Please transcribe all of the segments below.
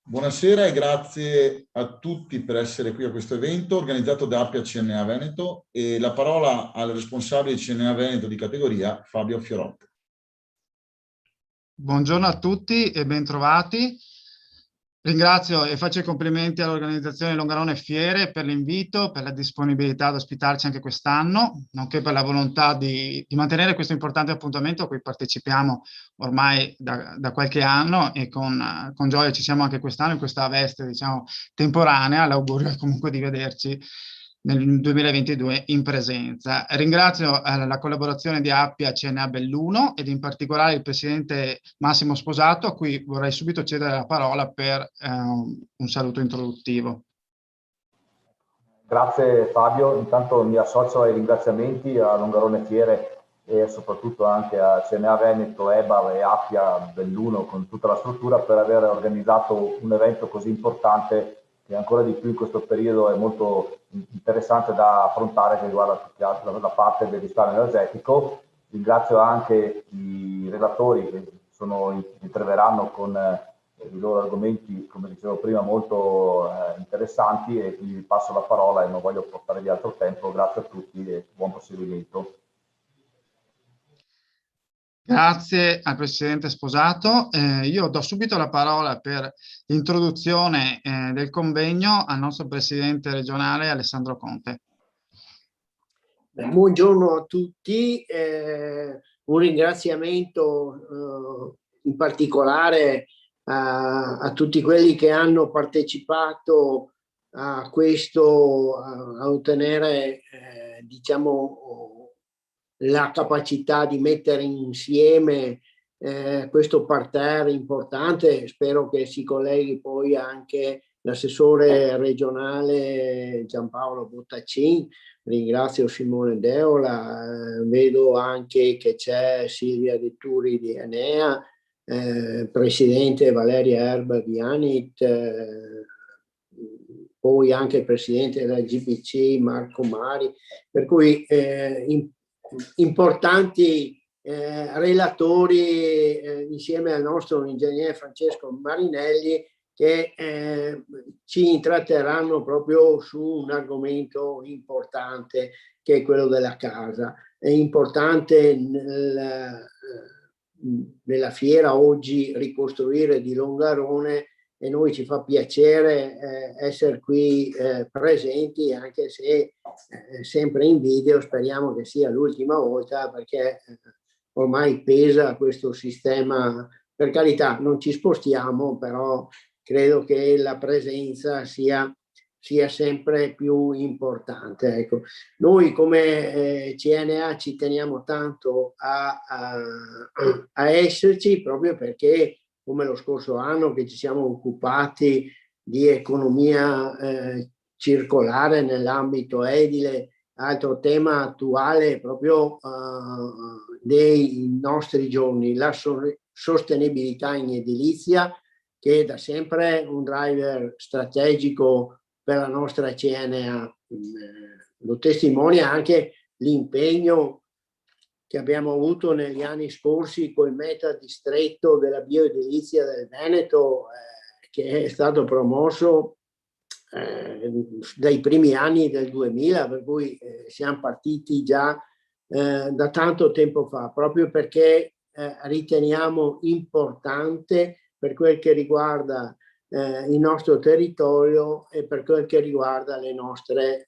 Buonasera e grazie a tutti per essere qui a questo evento organizzato da Appia CNA Veneto e la parola al responsabile CNA Veneto di categoria, Fabio Fiorotto. Buongiorno a tutti e bentrovati. Ringrazio e faccio i complimenti all'organizzazione Longarone Fiere per l'invito, per la disponibilità ad ospitarci anche quest'anno, nonché per la volontà di mantenere questo importante appuntamento a cui partecipiamo ormai da qualche anno e con gioia ci siamo anche quest'anno in questa veste, diciamo, temporanea. L'augurio comunque di vederci nel 2022 in presenza. Ringrazio la collaborazione di Appia CNA Belluno ed in particolare il presidente Massimo Sposato, a cui vorrei subito cedere la parola per un saluto introduttivo. Grazie Fabio, intanto mi associo ai ringraziamenti a Longarone Fiere e soprattutto anche a CNA Veneto, EBA e Appia Belluno con tutta la struttura per aver organizzato un evento così importante che ancora di più in questo periodo è molto interessante da affrontare, che riguarda la parte del risparmio energetico. Ringrazio anche i relatori che interverranno con i loro argomenti, come dicevo prima, molto interessanti, e quindi vi passo la parola e non voglio portare via altro tempo. Grazie a tutti e buon proseguimento. Grazie al Presidente Sposato. Io do subito la parola per l'introduzione del convegno al nostro Presidente regionale Alessandro Conte. Buongiorno a tutti, un ringraziamento in particolare a tutti quelli che hanno partecipato a questo, a ottenere diciamo la capacità di mettere insieme questo parterre importante. Spero che si colleghi poi anche l'assessore regionale Giampaolo Bottaccin. Ringrazio Simone Deola, vedo anche che c'è Silvia De Turi di Enea, presidente Valeria Erba di Anit, poi anche il presidente della GBC Marco Mari, per cui importanti relatori insieme al nostro ingegnere Francesco Marinelli, che ci intratterranno proprio su un argomento importante che è quello della casa. È importante nella fiera oggi ricostruire di Longarone, e noi ci fa piacere essere qui presenti, anche se sempre in video. Speriamo che sia l'ultima volta, perché ormai pesa questo sistema. Per carità, non ci spostiamo, però credo che la presenza sia sempre più importante. Ecco. Noi come CNA ci teniamo tanto a esserci, proprio perché, come lo scorso anno che ci siamo occupati di economia circolare nell'ambito edile, altro tema attuale proprio dei nostri giorni, la sostenibilità in edilizia, che è da sempre un driver strategico per la nostra CNA. Lo testimonia anche l'impegno che abbiamo avuto negli anni scorsi col metadistretto della bioedilizia del Veneto, che è stato promosso dai primi anni del 2000, per cui siamo partiti già da tanto tempo fa, proprio perché riteniamo importante per quel che riguarda il nostro territorio e per quel che riguarda le nostre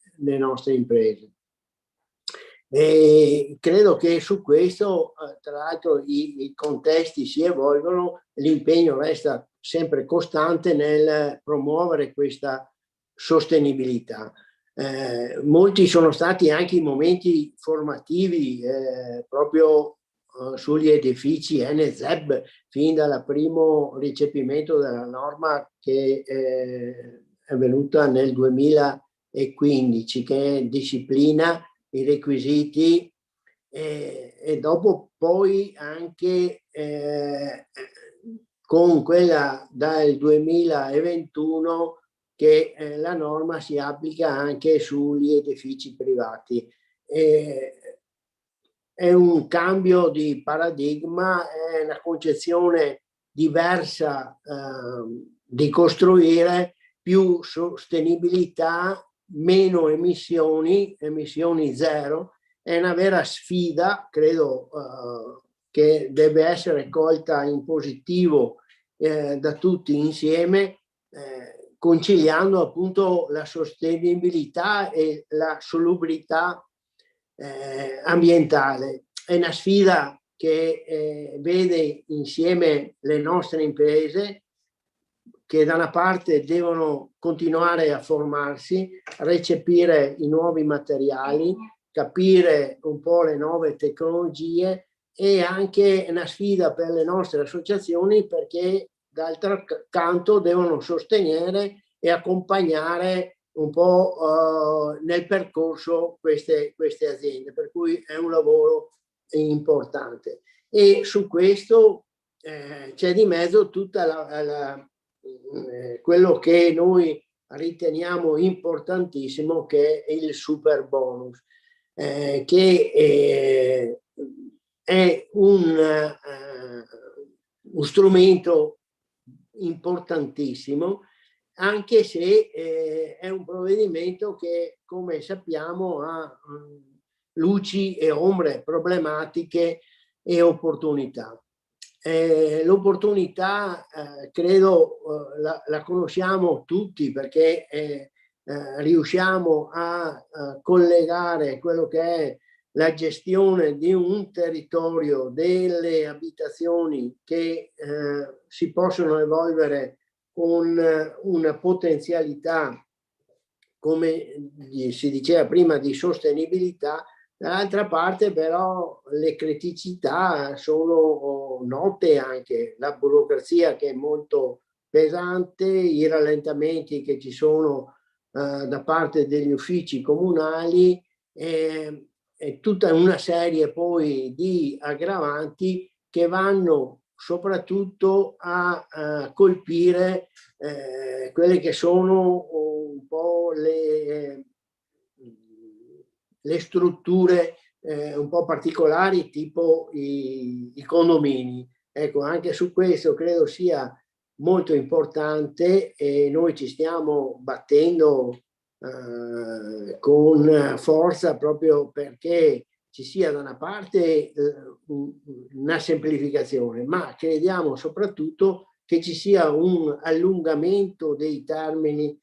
imprese. E credo che su questo, tra l'altro, i contesti si evolvono, l'impegno resta sempre costante nel promuovere questa sostenibilità. Molti sono stati anche i momenti formativi proprio sugli edifici NZEB, fin dal primo recepimento della norma che è venuta nel 2015, che disciplina i requisiti, e dopo poi anche con quella dal 2021 che la norma si applica anche sugli edifici privati. È un cambio di paradigma, è una concezione diversa di costruire più sostenibilità, meno emissioni zero. È una vera sfida, credo, che deve essere colta in positivo da tutti insieme, conciliando appunto la sostenibilità e la salubrità ambientale. È una sfida che vede insieme le nostre imprese, che da una parte devono continuare a formarsi, recepire i nuovi materiali, capire un po' le nuove tecnologie, e anche una sfida per le nostre associazioni, perché d'altro canto devono sostenere e accompagnare un po' nel percorso queste aziende, per cui è un lavoro importante. E su questo c'è di mezzo tutta quello che noi riteniamo importantissimo, che è il super bonus, che è un strumento importantissimo, anche se è un provvedimento che, come sappiamo, ha luci e ombre, problematiche e opportunità. L'opportunità credo la conosciamo tutti, perché riusciamo a collegare quello che è la gestione di un territorio, delle abitazioni che si possono evolvere con una potenzialità, come si diceva prima, di sostenibilità. Dall'altra parte però le criticità sono note, anche la burocrazia che è molto pesante, i rallentamenti che ci sono da parte degli uffici comunali, e tutta una serie poi di aggravanti che vanno soprattutto a colpire quelle che sono un po' le strutture un po' particolari, tipo i condomini. Ecco, anche su questo credo sia molto importante, e noi ci stiamo battendo con forza, proprio perché ci sia da una parte una semplificazione, ma crediamo soprattutto che ci sia un allungamento dei termini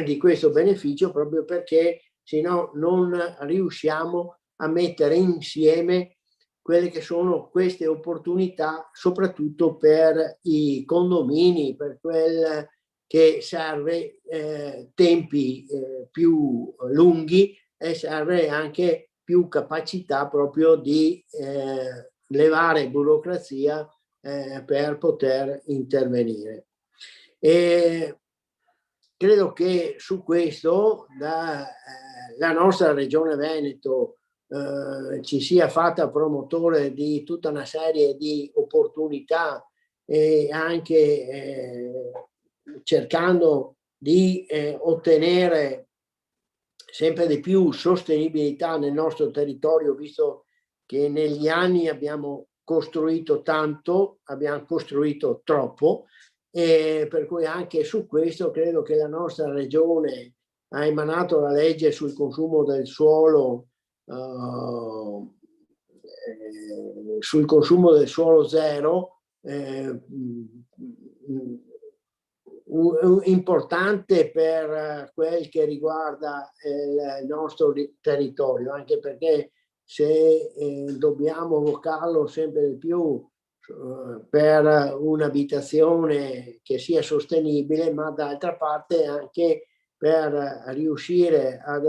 di questo beneficio, proprio perché se no non riusciamo a mettere insieme quelle che sono queste opportunità, soprattutto per i condomini, per quel che serve tempi più lunghi, e serve anche più capacità proprio di levare burocrazia per poter intervenire. E credo che su questo la nostra Regione Veneto ci sia fatta promotore di tutta una serie di opportunità, e anche cercando di ottenere sempre di più sostenibilità nel nostro territorio, visto che negli anni abbiamo costruito tanto, abbiamo costruito troppo, e per cui anche su questo credo che la nostra regione ha emanato la legge sul consumo del suolo, zero, importante per quel che riguarda il nostro territorio, anche perché se dobbiamo vocarlo sempre di più per un'abitazione che sia sostenibile, ma d'altra parte anche per riuscire ad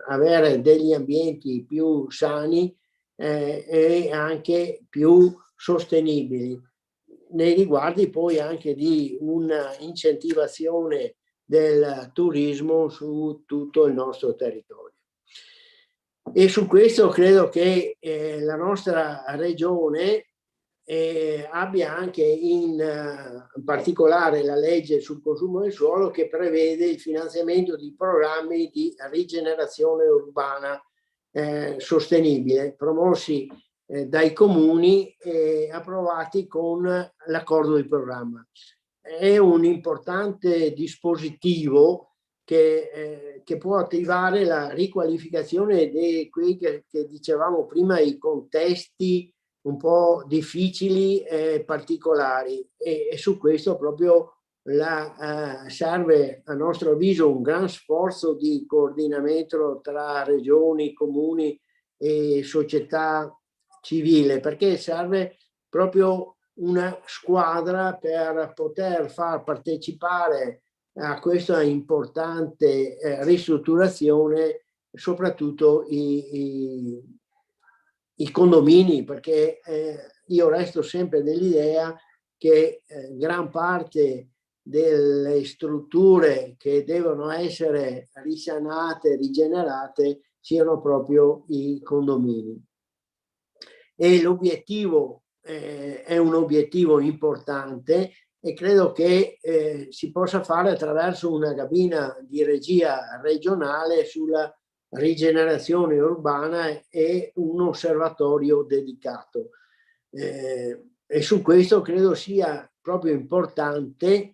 avere degli ambienti più sani e anche più sostenibili, nei riguardi poi anche di una incentivazione del turismo su tutto il nostro territorio. E su questo credo che la nostra regione abbia anche in particolare la legge sul consumo del suolo, che prevede il finanziamento di programmi di rigenerazione urbana sostenibile, promossi dai comuni e approvati con l'accordo di programma. è un importante dispositivo che può attivare la riqualificazione di quelli che dicevamo prima, i contesti un po' difficili e particolari, e su questo proprio serve a nostro avviso un gran sforzo di coordinamento tra regioni, comuni e società civile, perché serve proprio una squadra per poter far partecipare a questa importante ristrutturazione soprattutto i condomini, perché io resto sempre dell'idea che gran parte delle strutture che devono essere risanate, rigenerate, siano proprio i condomini. E l'obiettivo è un obiettivo importante, e credo che si possa fare attraverso una cabina di regia regionale sulla rigenerazione urbana e un osservatorio dedicato. E su questo credo sia proprio importante,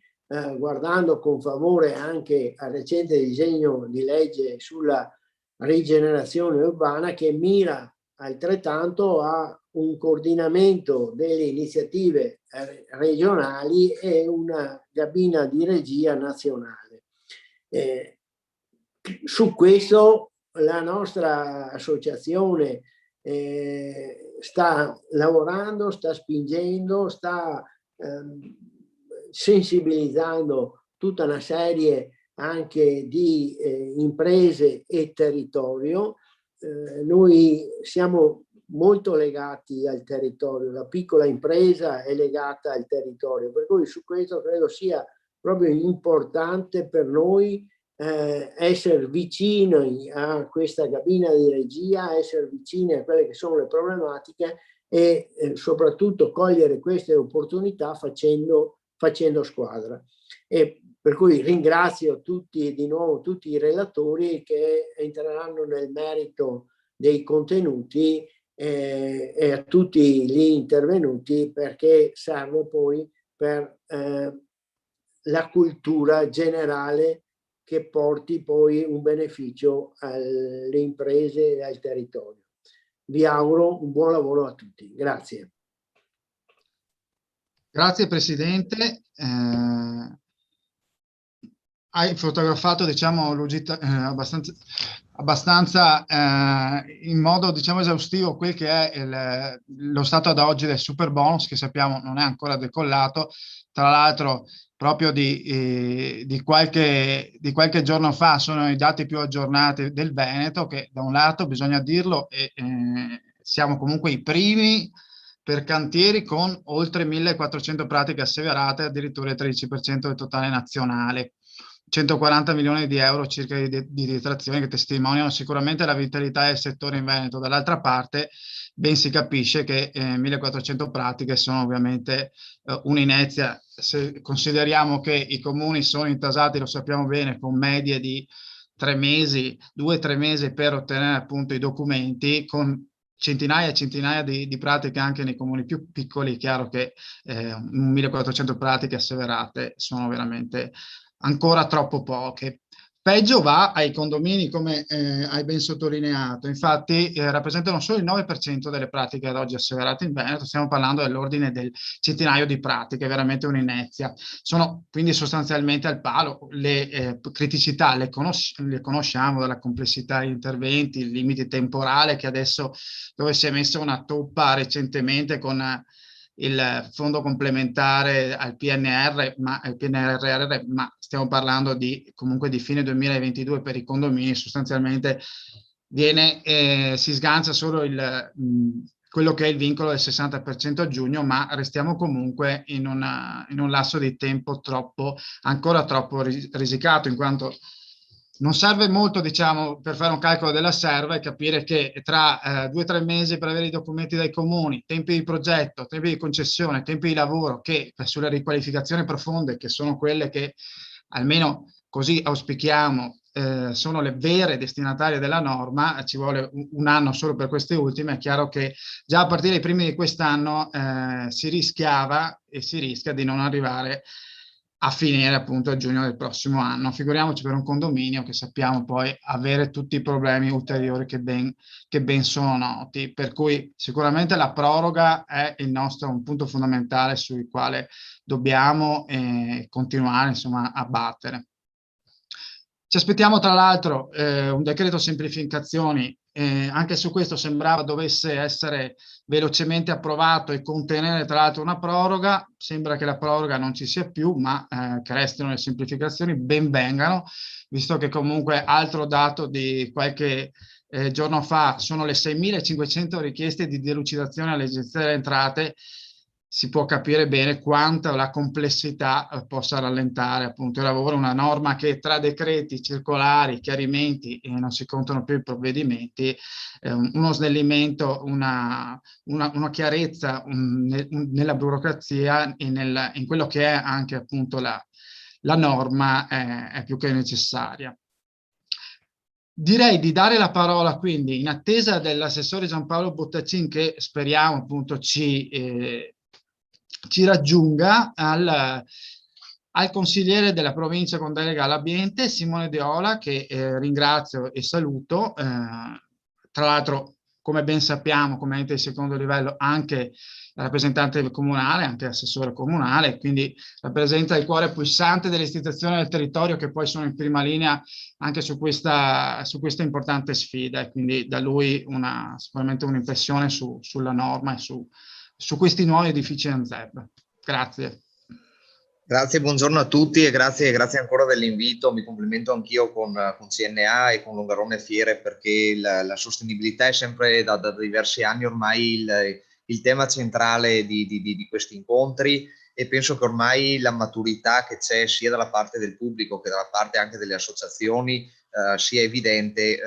guardando con favore anche al recente disegno di legge sulla rigenerazione urbana, che mira altrettanto a un coordinamento delle iniziative regionali e una cabina di regia nazionale. Su questo la nostra associazione sta lavorando, sta spingendo, sta sensibilizzando tutta una serie anche di imprese e territorio. Noi siamo molto legati al territorio, la piccola impresa è legata al territorio, per cui su questo credo sia proprio importante per noi essere vicini a questa cabina di regia, essere vicini a quelle che sono le problematiche e soprattutto cogliere queste opportunità facendo squadra. E per cui ringrazio di nuovo tutti i relatori che entreranno nel merito dei contenuti e a tutti gli intervenuti, perché serve poi per la cultura generale che porti poi un beneficio alle imprese e al territorio. Vi auguro un buon lavoro a tutti. Grazie. Grazie Presidente. Hai fotografato, diciamo, abbastanza in modo, diciamo, esaustivo quel che è lo stato ad oggi del super bonus, che sappiamo non è ancora decollato. Tra l'altro proprio di qualche giorno fa sono i dati più aggiornati del Veneto, che da un lato, bisogna dirlo, siamo comunque i primi per cantieri con oltre 1.400 pratiche asseverate, addirittura il 13% del totale nazionale. 140 milioni di euro circa di detrazioni, che testimoniano sicuramente la vitalità del settore in Veneto. Dall'altra parte ben si capisce che 1.400 pratiche sono ovviamente un'inezia. Se consideriamo che i comuni sono intasati, lo sappiamo bene, con medie di 3 mesi, 2-3 mesi per ottenere appunto i documenti, con centinaia e centinaia di pratiche anche nei comuni più piccoli, è chiaro che 1.400 pratiche asseverate sono veramente ancora troppo poche. Peggio va ai condomini, come hai ben sottolineato. Infatti rappresentano solo il 9% delle pratiche ad oggi asseverate in Veneto. Stiamo parlando dell'ordine del centinaio di pratiche, veramente un'inezia. Sono quindi sostanzialmente al palo. Le criticità le conosciamo, dalla complessità degli interventi, il limite temporale, che adesso, dove si è messa una toppa recentemente con il fondo complementare al PNRR, ma stiamo parlando comunque di fine 2022 per i condomini. Sostanzialmente si sgancia solo quello che è il vincolo del 60% a giugno, ma restiamo comunque in un lasso di tempo ancora troppo risicato, in quanto non serve molto, diciamo, per fare un calcolo della serva e capire che tra 2-3 mesi per avere i documenti dai comuni, tempi di progetto, tempi di concessione, tempi di lavoro, che sulle riqualificazioni profonde, che sono quelle che almeno così auspichiamo sono le vere destinatarie della norma, ci vuole un anno solo per queste ultime. È chiaro che già a partire dai primi di quest'anno si rischiava e si rischia di non arrivare a finire appunto a giugno del prossimo anno. Figuriamoci per un condominio che sappiamo poi avere tutti i problemi ulteriori che ben sono noti, per cui sicuramente la proroga è un punto fondamentale sul quale dobbiamo continuare insomma a battere. Ci aspettiamo tra l'altro un decreto semplificazioni, anche su questo sembrava dovesse essere velocemente approvato e contenere tra l'altro una proroga. Sembra che la proroga non ci sia più, ma che restino le semplificazioni, ben vengano, visto che comunque altro dato di qualche giorno fa sono le 6.500 richieste di delucidazione all'Agenzia delle Entrate. Si può capire bene quanto la complessità possa rallentare appunto il lavoro, una norma che tra decreti, circolari, chiarimenti e non si contano più i provvedimenti, uno snellimento, una chiarezza nella burocrazia e in quello che è anche appunto la norma è più che necessaria. Direi di dare la parola quindi, in attesa dell'assessore Giampaolo Bottacin, che speriamo appunto ci raggiunga, al consigliere della provincia con delega all'ambiente, Simone De Ola, che ringrazio e saluto. Tra l'altro, come ben sappiamo, come ente di secondo livello, anche rappresentante del comunale, anche assessore comunale, quindi rappresenta il cuore pulsante delle istituzioni del territorio che poi sono in prima linea anche su questa importante sfida, e quindi da lui sicuramente un'impressione sulla norma e su questi nuovi edifici ANZEB. Grazie. Grazie, buongiorno a tutti e grazie ancora dell'invito. Mi complimento anch'io con CNA e con Longarone Fiere, perché la sostenibilità è sempre da diversi anni ormai il tema centrale di questi incontri, e penso che ormai la maturità che c'è sia dalla parte del pubblico che dalla parte anche delle associazioni sia evidente.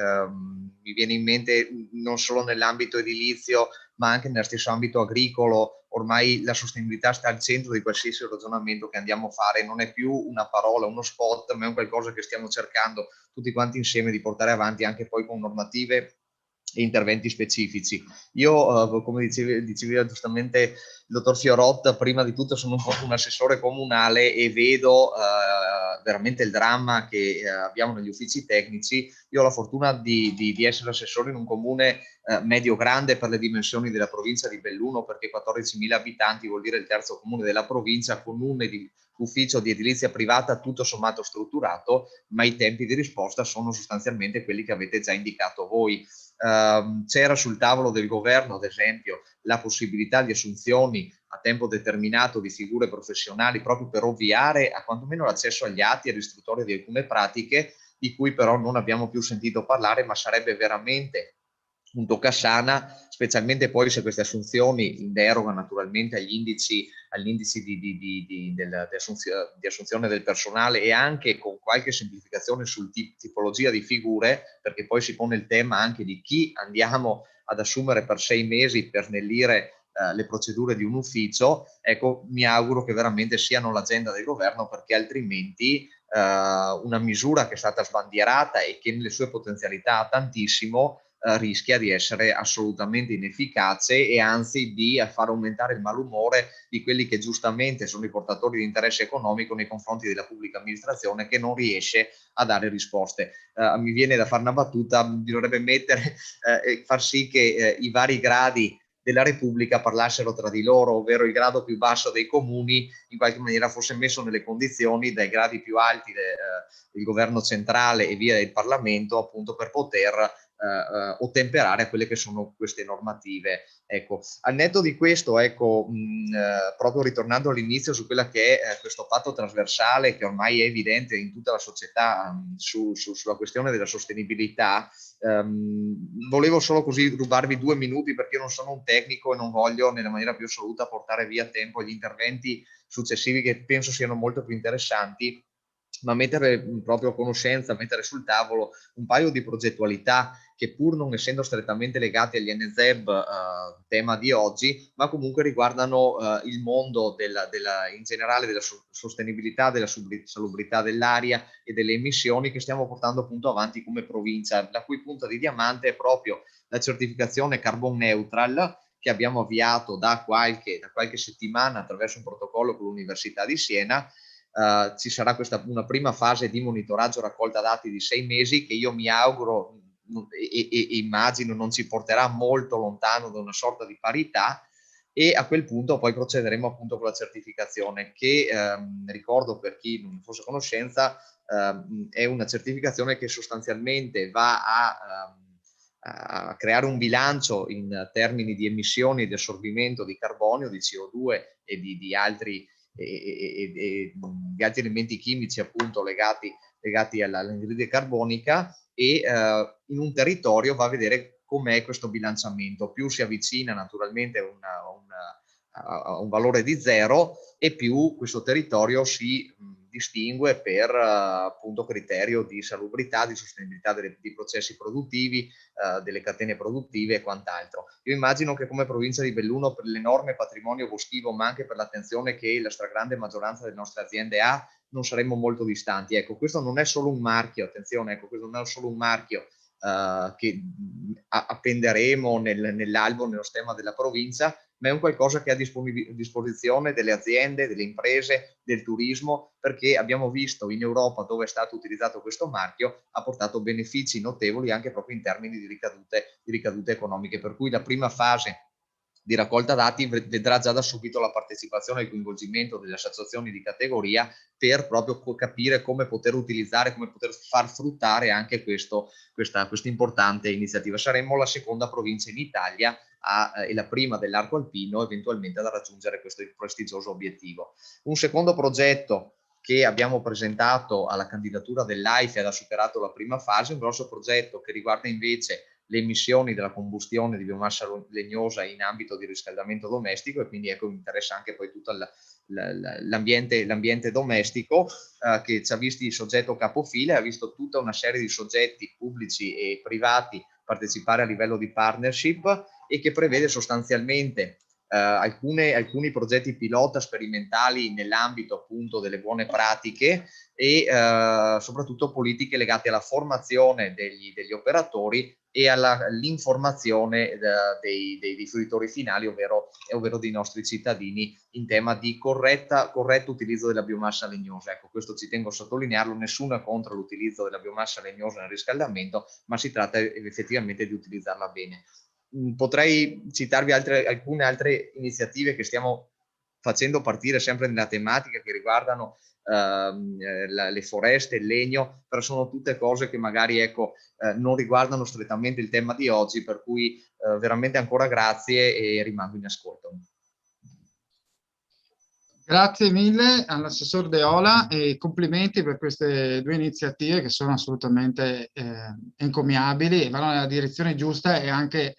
Mi viene in mente non solo nell'ambito edilizio ma anche nello stesso ambito agricolo. Ormai la sostenibilità sta al centro di qualsiasi ragionamento che andiamo a fare, non è più una parola, uno spot, ma è un qualcosa che stiamo cercando tutti quanti insieme di portare avanti, anche poi con normative e interventi specifici. Io, come diceva giustamente il dottor Fiorot, prima di tutto sono un assessore comunale e vedo veramente il dramma che abbiamo negli uffici tecnici. Io ho la fortuna di essere assessore in un comune medio-grande per le dimensioni della provincia di Belluno, perché 14.000 abitanti vuol dire il terzo comune della provincia, con un ufficio di edilizia privata tutto sommato strutturato, ma i tempi di risposta sono sostanzialmente quelli che avete già indicato voi. C'era sul tavolo del governo, ad esempio, la possibilità di assunzioni a tempo determinato di figure professionali, proprio per ovviare a quantomeno l'accesso agli atti e all'istruttoria di alcune pratiche, di cui però non abbiamo più sentito parlare, ma sarebbe veramente un toccasana, specialmente poi se queste assunzioni in deroga naturalmente agli indici di assunzione del personale, e anche con qualche semplificazione sul tipologia di figure, perché poi si pone il tema anche di chi andiamo ad assumere per 6 mesi per snellire le procedure di un ufficio. Ecco, mi auguro che veramente siano l'agenda del governo, perché altrimenti una misura che è stata sbandierata e che nelle sue potenzialità ha tantissimo, rischia di essere assolutamente inefficace, e anzi di far aumentare il malumore di quelli che giustamente sono i portatori di interesse economico nei confronti della pubblica amministrazione, che non riesce a dare risposte. Mi viene da fare una battuta: bisognerebbe far sì che i vari gradi della Repubblica parlassero tra di loro, ovvero il grado più basso dei comuni in qualche maniera fosse messo nelle condizioni dai gradi più alti del governo centrale e via del Parlamento, appunto, per poter ottemperare a quelle che sono queste normative. Ecco, al netto di questo, ecco, proprio ritornando all'inizio su quella che è questo patto trasversale che ormai è evidente in tutta la società sulla questione della sostenibilità, volevo solo così rubarvi 2 minuti, perché io non sono un tecnico e non voglio nella maniera più assoluta portare via tempo agli interventi successivi, che penso siano molto più interessanti, ma mettere proprio a conoscenza, mettere sul tavolo un paio di progettualità che, pur non essendo strettamente legate agli NZEB, tema di oggi, ma comunque riguardano il mondo in generale della sostenibilità, della salubrità dell'aria e delle emissioni, che stiamo portando appunto avanti come provincia, la cui punta di diamante è proprio la certificazione Carbon Neutral, che abbiamo avviato da qualche settimana attraverso un protocollo con l'Università di Siena, ci sarà una prima fase di monitoraggio raccolta dati di 6 mesi che io mi auguro e immagino non ci porterà molto lontano da una sorta di parità, e a quel punto poi procederemo appunto con la certificazione che, ricordo per chi non fosse a conoscenza, è una certificazione che sostanzialmente va a creare un bilancio in termini di emissioni e di assorbimento di carbonio, di CO2 e di altri elementi chimici appunto legati all'anidride carbonica, e in un territorio va a vedere com'è questo bilanciamento. Più si avvicina naturalmente a un valore di 0, e più questo territorio si distingue per appunto criterio di salubrità, di sostenibilità dei processi produttivi, delle catene produttive e quant'altro. Io immagino che come provincia di Belluno, per l'enorme patrimonio boschivo, ma anche per l'attenzione che la stragrande maggioranza delle nostre aziende ha, non saremmo molto distanti. Ecco, questo non è solo un marchio, attenzione, ecco, questo non è solo un marchio che appenderemo nell'albo, nello stemma della provincia, ma è un qualcosa che è a disposizione delle aziende, delle imprese, del turismo, perché abbiamo visto in Europa, dove è stato utilizzato questo marchio, ha portato benefici notevoli anche proprio in termini di ricadute economiche, per cui la prima fase di raccolta dati vedrà già da subito la partecipazione e il coinvolgimento delle associazioni di categoria, per proprio capire come poter utilizzare, come poter far fruttare anche questa importante iniziativa. Saremmo la seconda provincia in Italia e la prima dell'arco alpino eventualmente ad raggiungere questo prestigioso obiettivo. Un secondo progetto che abbiamo presentato alla candidatura dell'AIFE ed ha superato la prima fase, un grosso progetto che riguarda invece le emissioni della combustione di biomassa legnosa in ambito di riscaldamento domestico, e quindi ecco, mi interessa anche poi tutto l'ambiente domestico, che ci ha visti soggetto capofila, ha visto tutta una serie di soggetti pubblici e privati partecipare a livello di partnership, e che prevede sostanzialmente alcuni progetti pilota sperimentali nell'ambito appunto delle buone pratiche, e soprattutto politiche legate alla formazione degli operatori e all'informazione dei fruitori finali, ovvero dei nostri cittadini, in tema di corretto utilizzo della biomassa legnosa. Ecco, questo ci tengo a sottolinearlo: nessuno è contro l'utilizzo della biomassa legnosa nel riscaldamento, ma si tratta effettivamente di utilizzarla bene. Potrei citarvi alcune altre iniziative che stiamo facendo partire sempre nella tematica, che riguardano le foreste, il legno, però sono tutte cose che magari non riguardano strettamente il tema di oggi, per cui veramente ancora grazie e rimango in ascolto. Grazie mille all'assessor Deola e complimenti per queste due iniziative che sono assolutamente encomiabili e vanno nella direzione giusta, e anche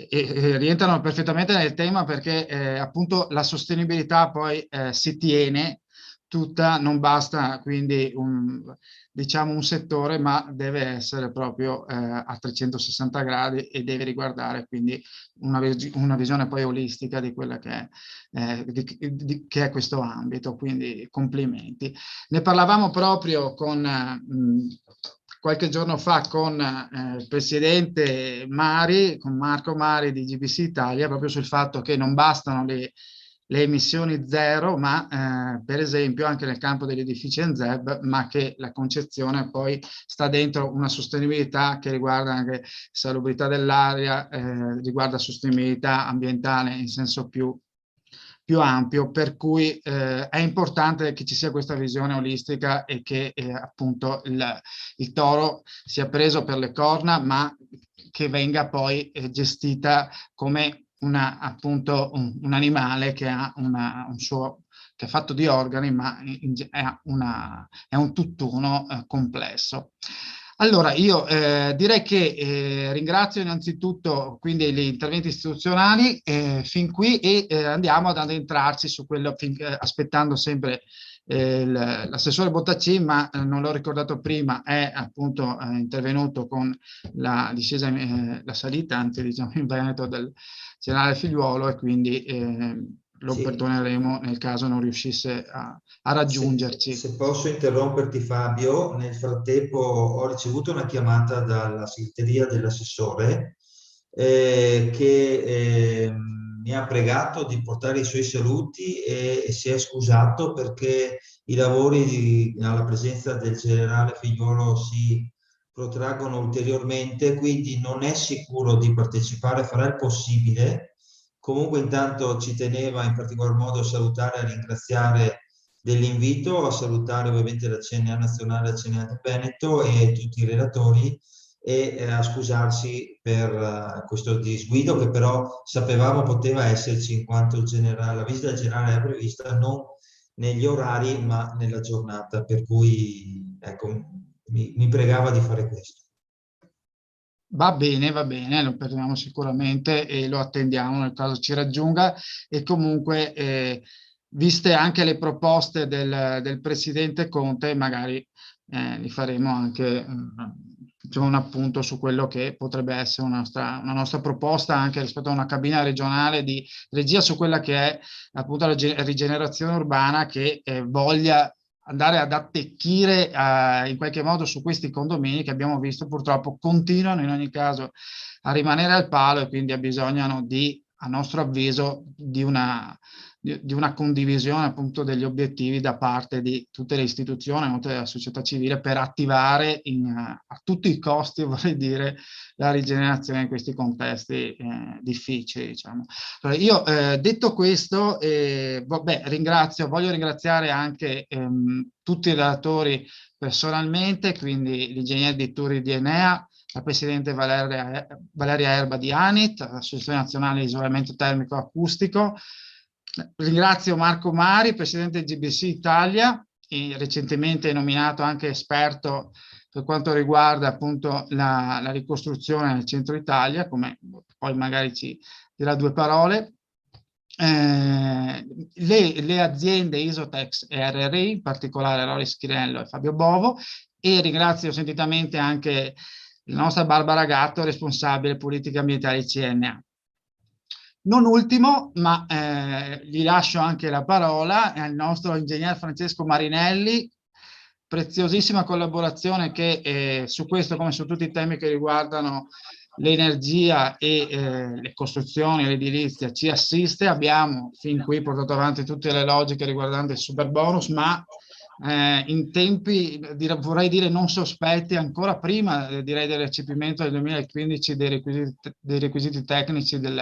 rientrano perfettamente nel tema, perché appunto la sostenibilità poi si tiene tutta, non basta quindi diciamo un settore, ma deve essere proprio a 360 gradi e deve riguardare quindi una visione poi olistica di quella che è questo ambito, quindi complimenti. Ne parlavamo proprio qualche giorno fa con il presidente Mari, con Marco Mari di GBC Italia, proprio sul fatto che non bastano le emissioni zero, ma per esempio anche nel campo degli edifici NZEB, ma che la concezione poi sta dentro una sostenibilità che riguarda anche salubrità dell'aria, riguarda sostenibilità ambientale in senso più ampio, per cui è importante che ci sia questa visione olistica e che appunto il toro sia preso per le corna, ma che venga poi gestita come appunto un animale che ha un suo, che è fatto di organi, ma è un tutt'uno complesso. Allora, io direi che ringrazio innanzitutto quindi gli interventi istituzionali fin qui, e andiamo ad addentrarci su quello, aspettando sempre l'assessore Bottacin, ma non l'ho ricordato prima, è appunto intervenuto con la discesa, la salita, anzi diciamo in Veneto, del generale Figliuolo, e quindi lo perdoneremo nel caso non riuscisse a raggiungerci. Se posso interromperti, Fabio, nel frattempo ho ricevuto una chiamata dalla segreteria dell'assessore che mi ha pregato di portare i suoi saluti e si è scusato perché i lavori alla presenza del generale Figliuolo si protraggono ulteriormente, quindi non è sicuro di partecipare, farà il possibile. Comunque intanto ci teneva in particolar modo a salutare e a ringraziare dell'invito, a salutare ovviamente la CNA nazionale, la CNA del Veneto e tutti i relatori, e a scusarsi per questo disguido che però sapevamo poteva esserci in quanto la visita generale era prevista non negli orari ma nella giornata, per cui ecco, mi pregava di fare questo. Va bene, lo perdiamo sicuramente e lo attendiamo nel caso ci raggiunga, e comunque viste anche le proposte del Presidente Conte, magari gli faremo anche diciamo, un appunto su quello che potrebbe essere una nostra proposta anche rispetto a una cabina regionale di regia su quella che è appunto la rigenerazione urbana, che voglia andare ad attecchire in qualche modo su questi condomini che abbiamo visto purtroppo continuano in ogni caso a rimanere al palo, e quindi abbisognano a nostro avviso, di una condivisione appunto degli obiettivi da parte di tutte le istituzioni, oltre alla società civile, per attivare a tutti i costi, vorrei dire, la rigenerazione in questi contesti difficili, diciamo. Allora, io detto questo, voglio ringraziare anche tutti i relatori personalmente, quindi l'ingegnere di Turi di Enea, la presidente Valeria Erba di ANIT, l'Associazione Nazionale di Isolamento Termico Acustico. Ringrazio Marco Mari, presidente GBC Italia, recentemente nominato anche esperto per quanto riguarda appunto la ricostruzione nel centro Italia, come poi magari ci dirà due parole. Le aziende Isotex e RRI, in particolare Loris Chirillo e Fabio Bovo, e ringrazio sentitamente anche la nostra Barbara Gatto, responsabile politiche ambientali CNA. Non ultimo, ma gli lascio anche la parola al nostro ingegner Francesco Marinelli, preziosissima collaborazione che su questo come su tutti i temi che riguardano l'energia e le costruzioni e l'edilizia ci assiste. Abbiamo fin qui portato avanti tutte le logiche riguardanti il super bonus, ma in tempi vorrei dire non sospetti, ancora prima direi del recepimento del 2015 dei requisiti tecnici degli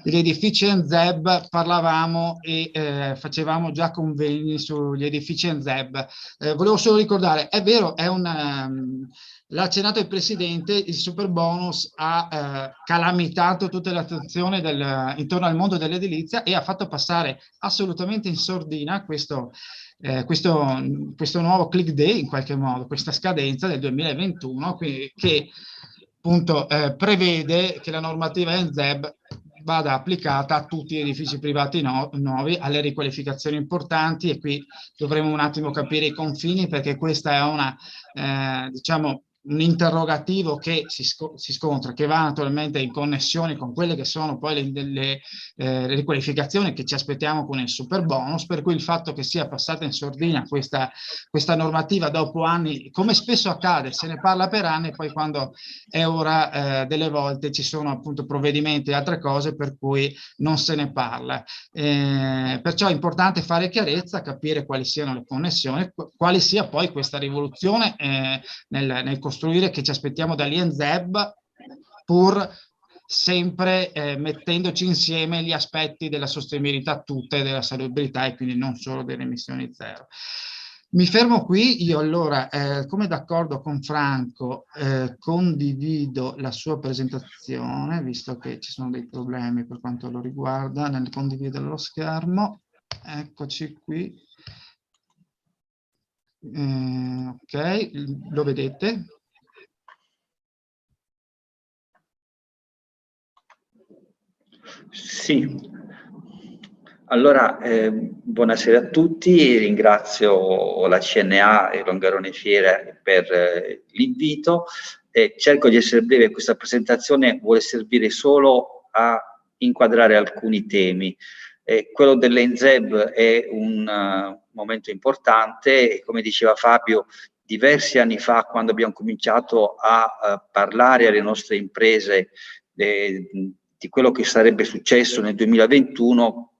edifici NZEB, parlavamo e facevamo già convegni sugli edifici NZEB. Volevo solo ricordare, è vero, l'ha accennato il Presidente, il super bonus ha calamitato tutta l'attenzione intorno al mondo dell'edilizia e ha fatto passare assolutamente in sordina questo nuovo click day, in qualche modo, questa scadenza del 2021 che appunto prevede che la normativa NZEB vada applicata a tutti gli edifici privati nuovi, alle riqualificazioni importanti, e qui dovremo un attimo capire i confini, perché questa è diciamo un interrogativo che si scontra, che va naturalmente in connessione con quelle che sono poi le riqualificazioni che ci aspettiamo con il super bonus, per cui il fatto che sia passata in sordina questa normativa dopo anni, come spesso accade, se ne parla per anni, poi quando è ora delle volte ci sono appunto provvedimenti e altre cose per cui non se ne parla. Perciò è importante fare chiarezza, capire quali siano le connessioni, quale sia poi questa rivoluzione nel costruire che ci aspettiamo dall'INZEB, pur sempre mettendoci insieme gli aspetti della sostenibilità tutta e della salubrità, e quindi non solo delle emissioni zero. Mi fermo qui. Io allora, come d'accordo con Franco, condivido la sua presentazione, visto che ci sono dei problemi per quanto lo riguarda nel condividere lo schermo. Eccoci qui. Ok, lo vedete? Sì, allora buonasera a tutti, ringrazio la CNA e Longarone Fiere per l'invito. Cerco di essere breve, questa presentazione vuole servire solo a inquadrare alcuni temi. Quello dell'NZEB è un momento importante e, come diceva Fabio, diversi anni fa, quando abbiamo cominciato a parlare alle nostre imprese di quello che sarebbe successo nel 2021,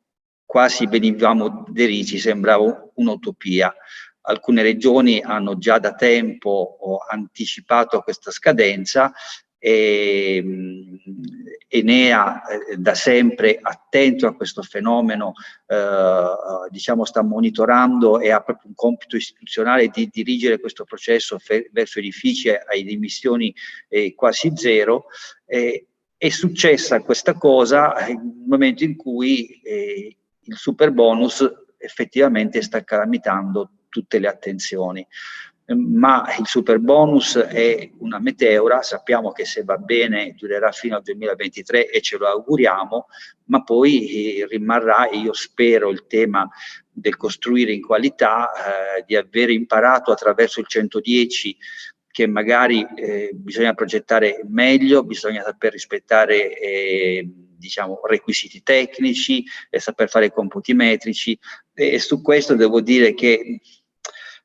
quasi venivamo derisi, sembrava un'utopia. Alcune regioni hanno già da tempo anticipato questa scadenza e Enea da sempre attento a questo fenomeno, diciamo sta monitorando e ha proprio un compito istituzionale di dirigere questo processo verso edifici a emissioni quasi zero. È successa questa cosa nel momento in cui il superbonus effettivamente sta calamitando tutte le attenzioni. Ma il superbonus è una meteora, sappiamo che se va bene durerà fino al 2023 e ce lo auguriamo, ma poi rimarrà, e io spero, il tema del costruire in qualità, di aver imparato attraverso il 110 che magari bisogna progettare meglio, bisogna saper rispettare diciamo, requisiti tecnici e saper fare computi metrici, e su questo devo dire che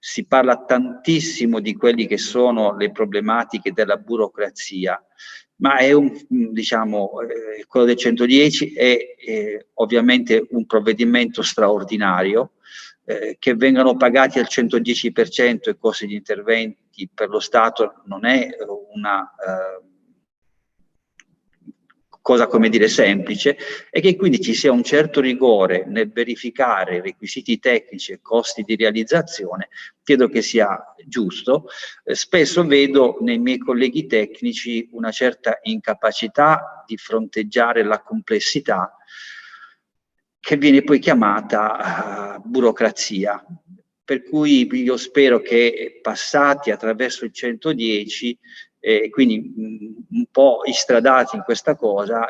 si parla tantissimo di quelli che sono le problematiche della burocrazia, ma è diciamo, quello del 110 è ovviamente un provvedimento straordinario, che vengano pagati al 110% i costi di interventi per lo Stato non è una cosa, come dire, semplice, e che quindi ci sia un certo rigore nel verificare requisiti tecnici e costi di realizzazione, credo che sia giusto. Spesso vedo nei miei colleghi tecnici una certa incapacità di fronteggiare la complessità che viene poi chiamata burocrazia. Per cui io spero che passati attraverso il 110, quindi un po' istradati in questa cosa,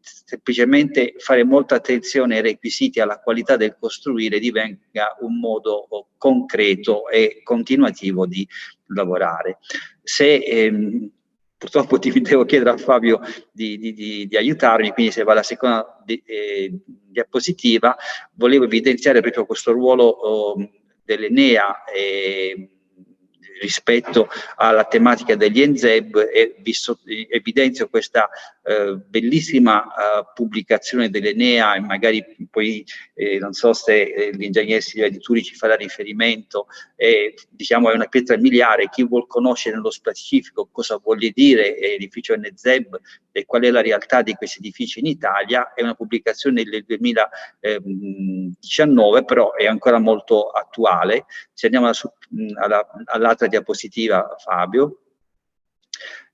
semplicemente fare molta attenzione ai requisiti, alla qualità del costruire, divenga un modo concreto e continuativo di lavorare. Se purtroppo ti devo chiedere a Fabio di aiutarmi, quindi se va alla seconda diapositiva, volevo evidenziare proprio questo ruolo dell'Enea rispetto alla tematica degli ENZEB, e evidenzio questa bellissima pubblicazione dell'Enea, e magari poi non so se l'ingegner Silvia Di Turi ci farà riferimento, diciamo è una pietra miliare. Chi vuol conoscere nello specifico cosa vuol dire edificio ENZEB e qual è la realtà di questi edifici in Italia, è una pubblicazione del 2019, però è ancora molto attuale. Se andiamo all'altra diapositiva, Fabio,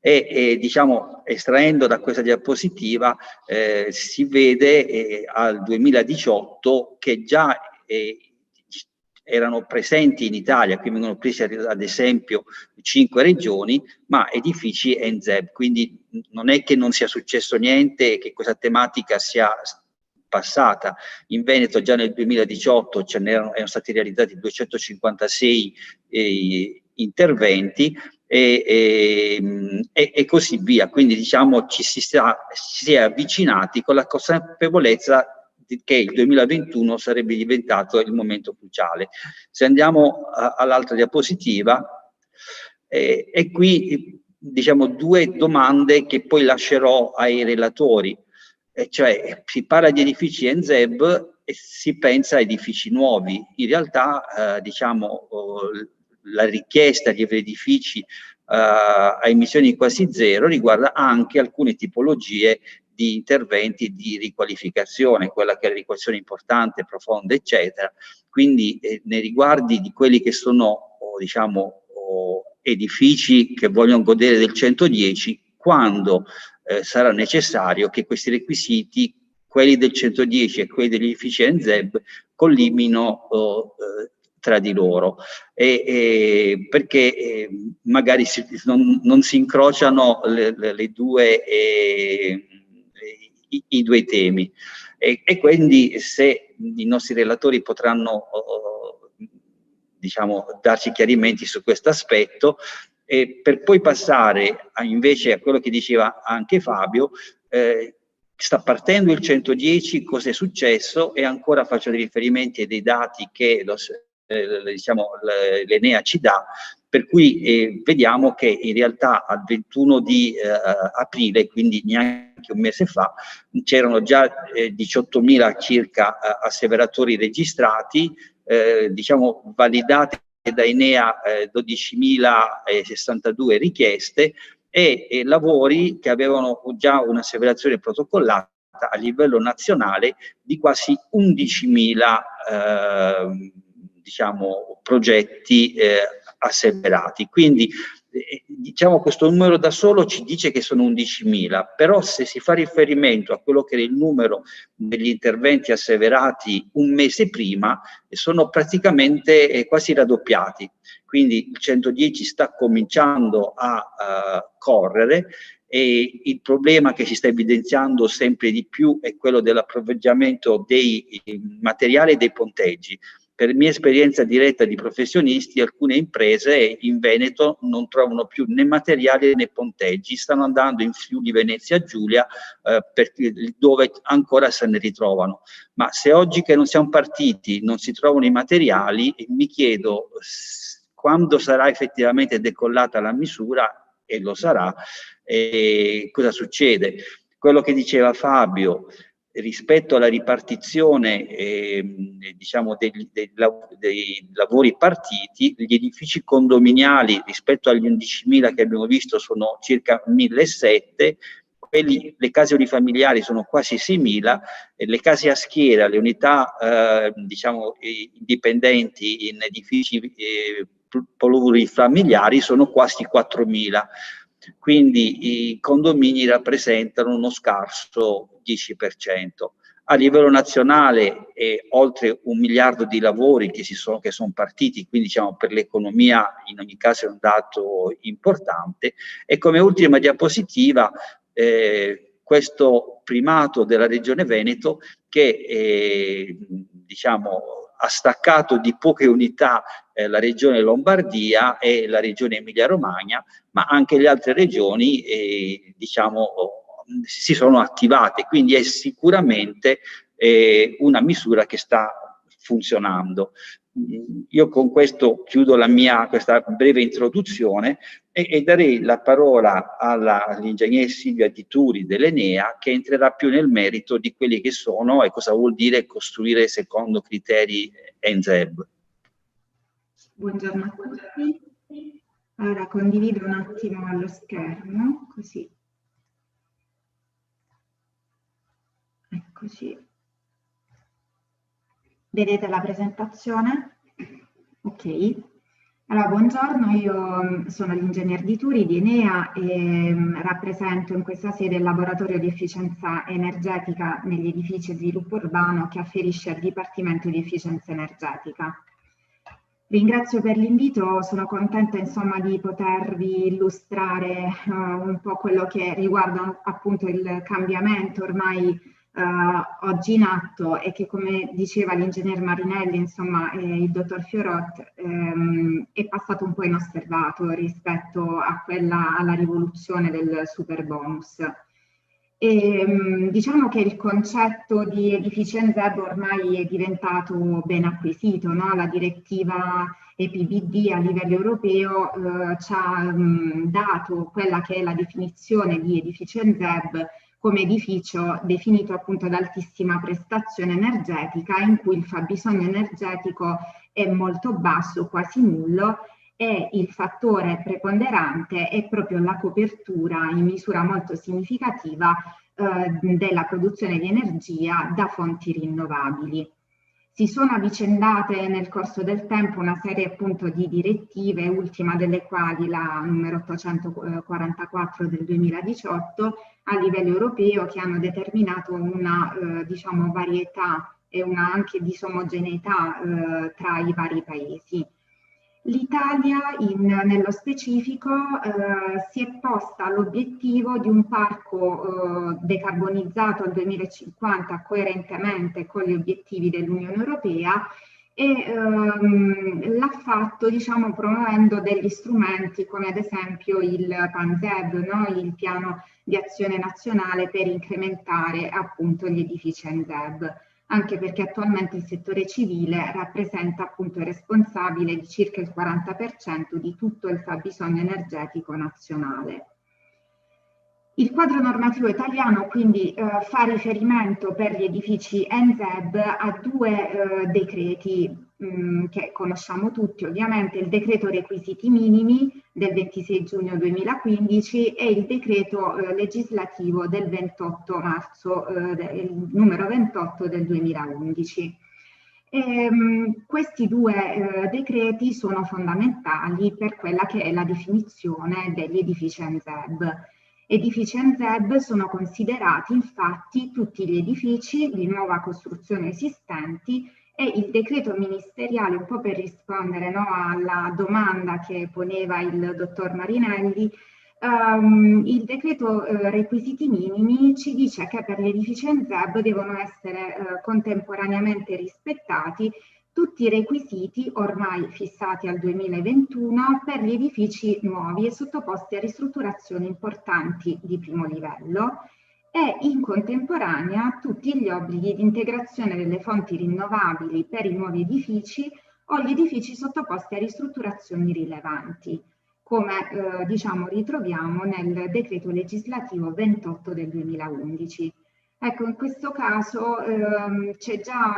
diciamo, estraendo da questa diapositiva si vede al 2018 che già erano presenti in Italia, qui vengono presi ad esempio 5 regioni, ma edifici ENZEB, quindi non è che non sia successo niente e che questa tematica sia passata. In Veneto già nel 2018 erano stati realizzati 256 interventi e così via. Quindi diciamo ci si è avvicinati con la consapevolezza che il 2021 sarebbe diventato il momento cruciale. Se andiamo all'altra diapositiva, e qui diciamo due domande che poi lascerò ai relatori. Cioè si parla di edifici ENZEB e si pensa a edifici nuovi. In realtà diciamo la richiesta di edifici a emissioni quasi zero riguarda anche alcune tipologie di interventi di riqualificazione, quella che è la riqualificazione importante, profonda, eccetera. Quindi nei riguardi di quelli che sono diciamo edifici che vogliono godere del 110, quando sarà necessario che questi requisiti, quelli del 110 e quelli degli edifici ENZEB, collimino tra di loro, perché magari non si incrociano i due temi. E quindi se i nostri relatori potranno diciamo darci chiarimenti su questo aspetto, per poi passare invece a quello che diceva anche Fabio. Sta partendo il 110, cosa è successo? E ancora faccio dei riferimenti ai dei dati che diciamo, l'Enea ci dà, per cui vediamo che in realtà al 21 di aprile, quindi neanche neanche un mese fa, c'erano già 18.000 circa asseveratori registrati, diciamo validate da Enea 12.062 richieste e lavori che avevano già un'asseverazione protocollata a livello nazionale di quasi 11.000 diciamo, progetti asseverati. Quindi diciamo questo numero da solo ci dice che sono 11.000, però se si fa riferimento a quello che era il numero degli interventi asseverati un mese prima, sono praticamente quasi raddoppiati. Quindi il 110 sta cominciando a correre, e il problema che si sta evidenziando sempre di più è quello dell'approvvigionamento dei materiali e dei ponteggi. Per mia esperienza diretta di professionisti, alcune imprese in Veneto non trovano più né materiali né ponteggi, stanno andando in Friuli Venezia Giulia dove ancora se ne ritrovano. Ma se oggi che non siamo partiti non si trovano i materiali, mi chiedo quando sarà effettivamente decollata la misura, e lo sarà, cosa succede? Quello che diceva Fabio, rispetto alla ripartizione diciamo dei lavori partiti, gli edifici condominiali rispetto agli 11.000 che abbiamo visto sono circa 1.700, le case unifamiliari sono quasi 6.000, le case a schiera, le unità diciamo indipendenti in edifici plurifamiliari sono quasi 4.000. Quindi i condomini rappresentano uno scarso 10%. A livello nazionale oltre 1 miliardo di lavori che sono partiti, quindi diciamo per l'economia in ogni caso è un dato importante. E come ultima diapositiva questo primato della Regione Veneto che diciamo ha staccato di poche unità la Regione Lombardia e la Regione Emilia-Romagna, ma anche le altre regioni diciamo si sono attivate, quindi è sicuramente una misura che sta funzionando. Io con questo chiudo questa breve introduzione e darei la parola all'ingegner Silvia Di Turi dell'Enea, che entrerà più nel merito di quelli che sono e cosa vuol dire costruire secondo criteri NZEB. Buongiorno a tutti. Allora condivido un attimo lo schermo, così. Eccoci. Vedete la presentazione? Ok. Allora, buongiorno, io sono l'ingegner Di Turi di Enea e rappresento in questa sede il laboratorio di efficienza energetica negli edifici e sviluppo urbano che afferisce al Dipartimento di Efficienza Energetica. Ringrazio per l'invito, sono contenta insomma di potervi illustrare un po' quello che riguarda appunto il cambiamento ormai oggi in atto e che, come diceva l'ingegner Marinelli, insomma il dottor Fiorot, è passato un po' inosservato rispetto a alla rivoluzione del super bonus. E diciamo che il concetto di efficienza ormai è diventato ben acquisito, no? La direttiva EPBD a livello europeo ci ha dato quella che è la definizione di efficienza come edificio definito appunto ad altissima prestazione energetica, in cui il fabbisogno energetico è molto basso, quasi nullo, e il fattore preponderante è proprio la copertura in misura molto significativa della produzione di energia da fonti rinnovabili. Si sono avvicendate nel corso del tempo una serie appunto di direttive, ultima delle quali la numero 844 del 2018 a livello europeo, che hanno determinato una diciamo varietà e una anche disomogeneità tra i vari paesi. L'Italia nello specifico si è posta l'obiettivo di un parco decarbonizzato al 2050 coerentemente con gli obiettivi dell'Unione Europea e l'ha fatto diciamo promuovendo degli strumenti come ad esempio il PANZEB, no? Il piano di azione nazionale per incrementare appunto gli edifici NZEB, anche perché attualmente il settore civile rappresenta appunto il responsabile di circa il 40% di tutto il fabbisogno energetico nazionale. Il quadro normativo italiano quindi fa riferimento per gli edifici NZEB a due decreti che conosciamo tutti, ovviamente il decreto requisiti minimi del 26 giugno 2015 e il decreto legislativo del 28 marzo, il numero 28 del 2011. Questi due decreti sono fondamentali per quella che è la definizione degli edifici NZEB. Edifici NZEB sono considerati infatti tutti gli edifici di nuova costruzione esistenti e il decreto ministeriale, un po' per rispondere alla domanda che poneva il dottor Marinelli, il decreto requisiti minimi ci dice che per gli edifici NZEB devono essere contemporaneamente rispettati tutti i requisiti ormai fissati al 2021 per gli edifici nuovi e sottoposti a ristrutturazioni importanti di primo livello e in contemporanea tutti gli obblighi di integrazione delle fonti rinnovabili per i nuovi edifici o gli edifici sottoposti a ristrutturazioni rilevanti, come ritroviamo nel decreto legislativo 28 del 2011. Ecco, in questo caso c'è già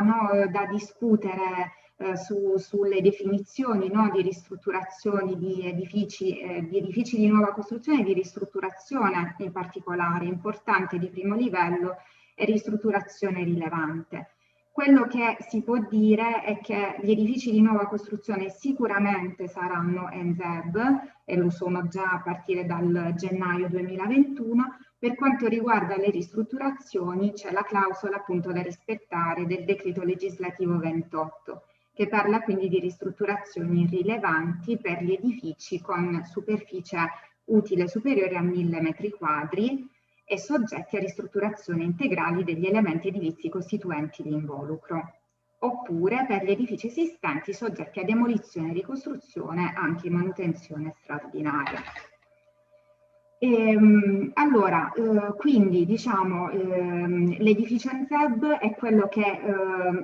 da discutere sulle definizioni di ristrutturazioni di edifici di nuova costruzione e di ristrutturazione in particolare, importante di primo livello e ristrutturazione rilevante. Quello che si può dire è che gli edifici di nuova costruzione sicuramente saranno NZEB e lo sono già a partire dal gennaio 2021. Per quanto riguarda le ristrutturazioni c'è la clausola appunto da rispettare del decreto legislativo 28 che parla quindi di ristrutturazioni rilevanti per gli edifici con superficie utile superiore a 1000 metri quadri e soggetti a ristrutturazione integrali degli elementi edilizi costituenti l'involucro, oppure per gli edifici esistenti soggetti a demolizione e ricostruzione anche in manutenzione straordinaria. Quindi l'edificio NZEB è quello che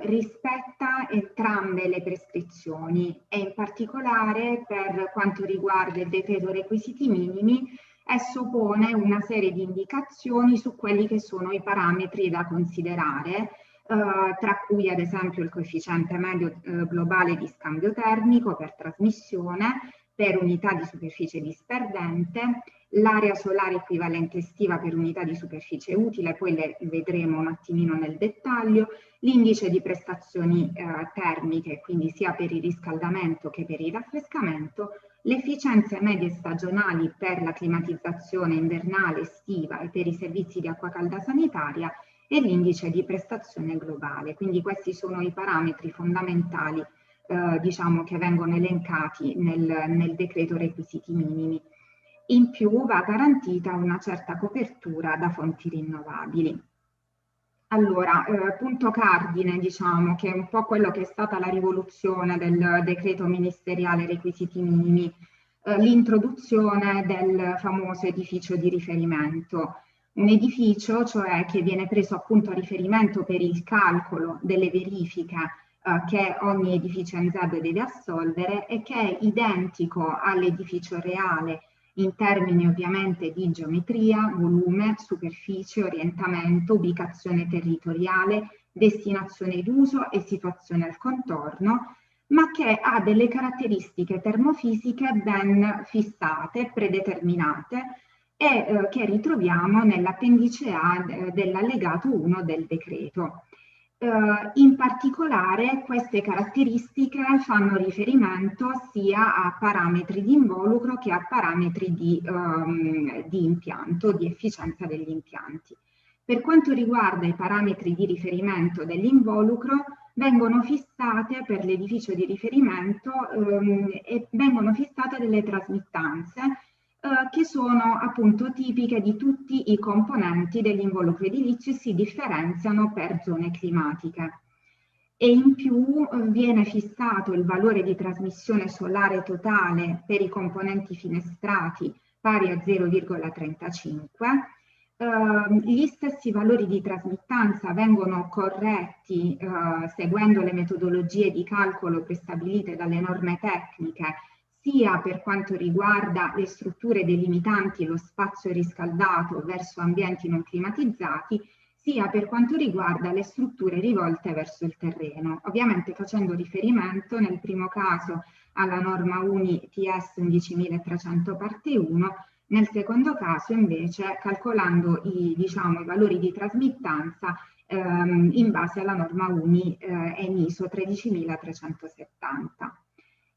rispetta entrambe le prescrizioni e in particolare per quanto riguarda il decreto requisiti minimi esso pone una serie di indicazioni su quelli che sono i parametri da considerare, tra cui ad esempio il coefficiente medio globale di scambio termico per trasmissione, per unità di superficie disperdente, l'area solare equivalente estiva per unità di superficie utile, poi le vedremo un attimino nel dettaglio, l'indice di prestazioni termiche, quindi sia per il riscaldamento che per il raffrescamento, le efficienze medie stagionali per la climatizzazione invernale, estiva e per i servizi di acqua calda sanitaria e l'indice di prestazione globale. Quindi questi sono i parametri fondamentali che vengono elencati nel decreto requisiti minimi. In più va garantita una certa copertura da fonti rinnovabili. Allora, punto cardine, che è un po' quello che è stata la rivoluzione del decreto ministeriale requisiti minimi, l'introduzione del famoso edificio di riferimento. Un edificio, cioè, che viene preso appunto a riferimento per il calcolo delle verifiche che ogni edificio NZEB deve assolvere e che è identico all'edificio reale in termini ovviamente di geometria, volume, superficie, orientamento, ubicazione territoriale, destinazione d'uso e situazione al contorno, ma che ha delle caratteristiche termofisiche ben fissate, predeterminate e che ritroviamo nell'appendice A dell'allegato 1 del decreto. In particolare queste caratteristiche fanno riferimento sia a parametri di involucro che a parametri di impianto, di efficienza degli impianti. Per quanto riguarda i parametri di riferimento dell'involucro, vengono fissate per l'edificio di riferimento e vengono fissate delle trasmittanze che sono appunto tipiche di tutti i componenti dell'involucro edilizio e si differenziano per zone climatiche. E in più viene fissato il valore di trasmissione solare totale per i componenti finestrati pari a 0,35. Gli stessi valori di trasmittanza vengono seguendo le metodologie di calcolo prestabilite dalle norme tecniche sia per quanto riguarda le strutture delimitanti lo spazio riscaldato verso ambienti non climatizzati, sia per quanto riguarda le strutture rivolte verso il terreno, ovviamente facendo riferimento nel primo caso alla norma UNI TS 11300 parte 1, nel secondo caso invece calcolando i valori di trasmittanza in base alla norma UNI ENISO 13370.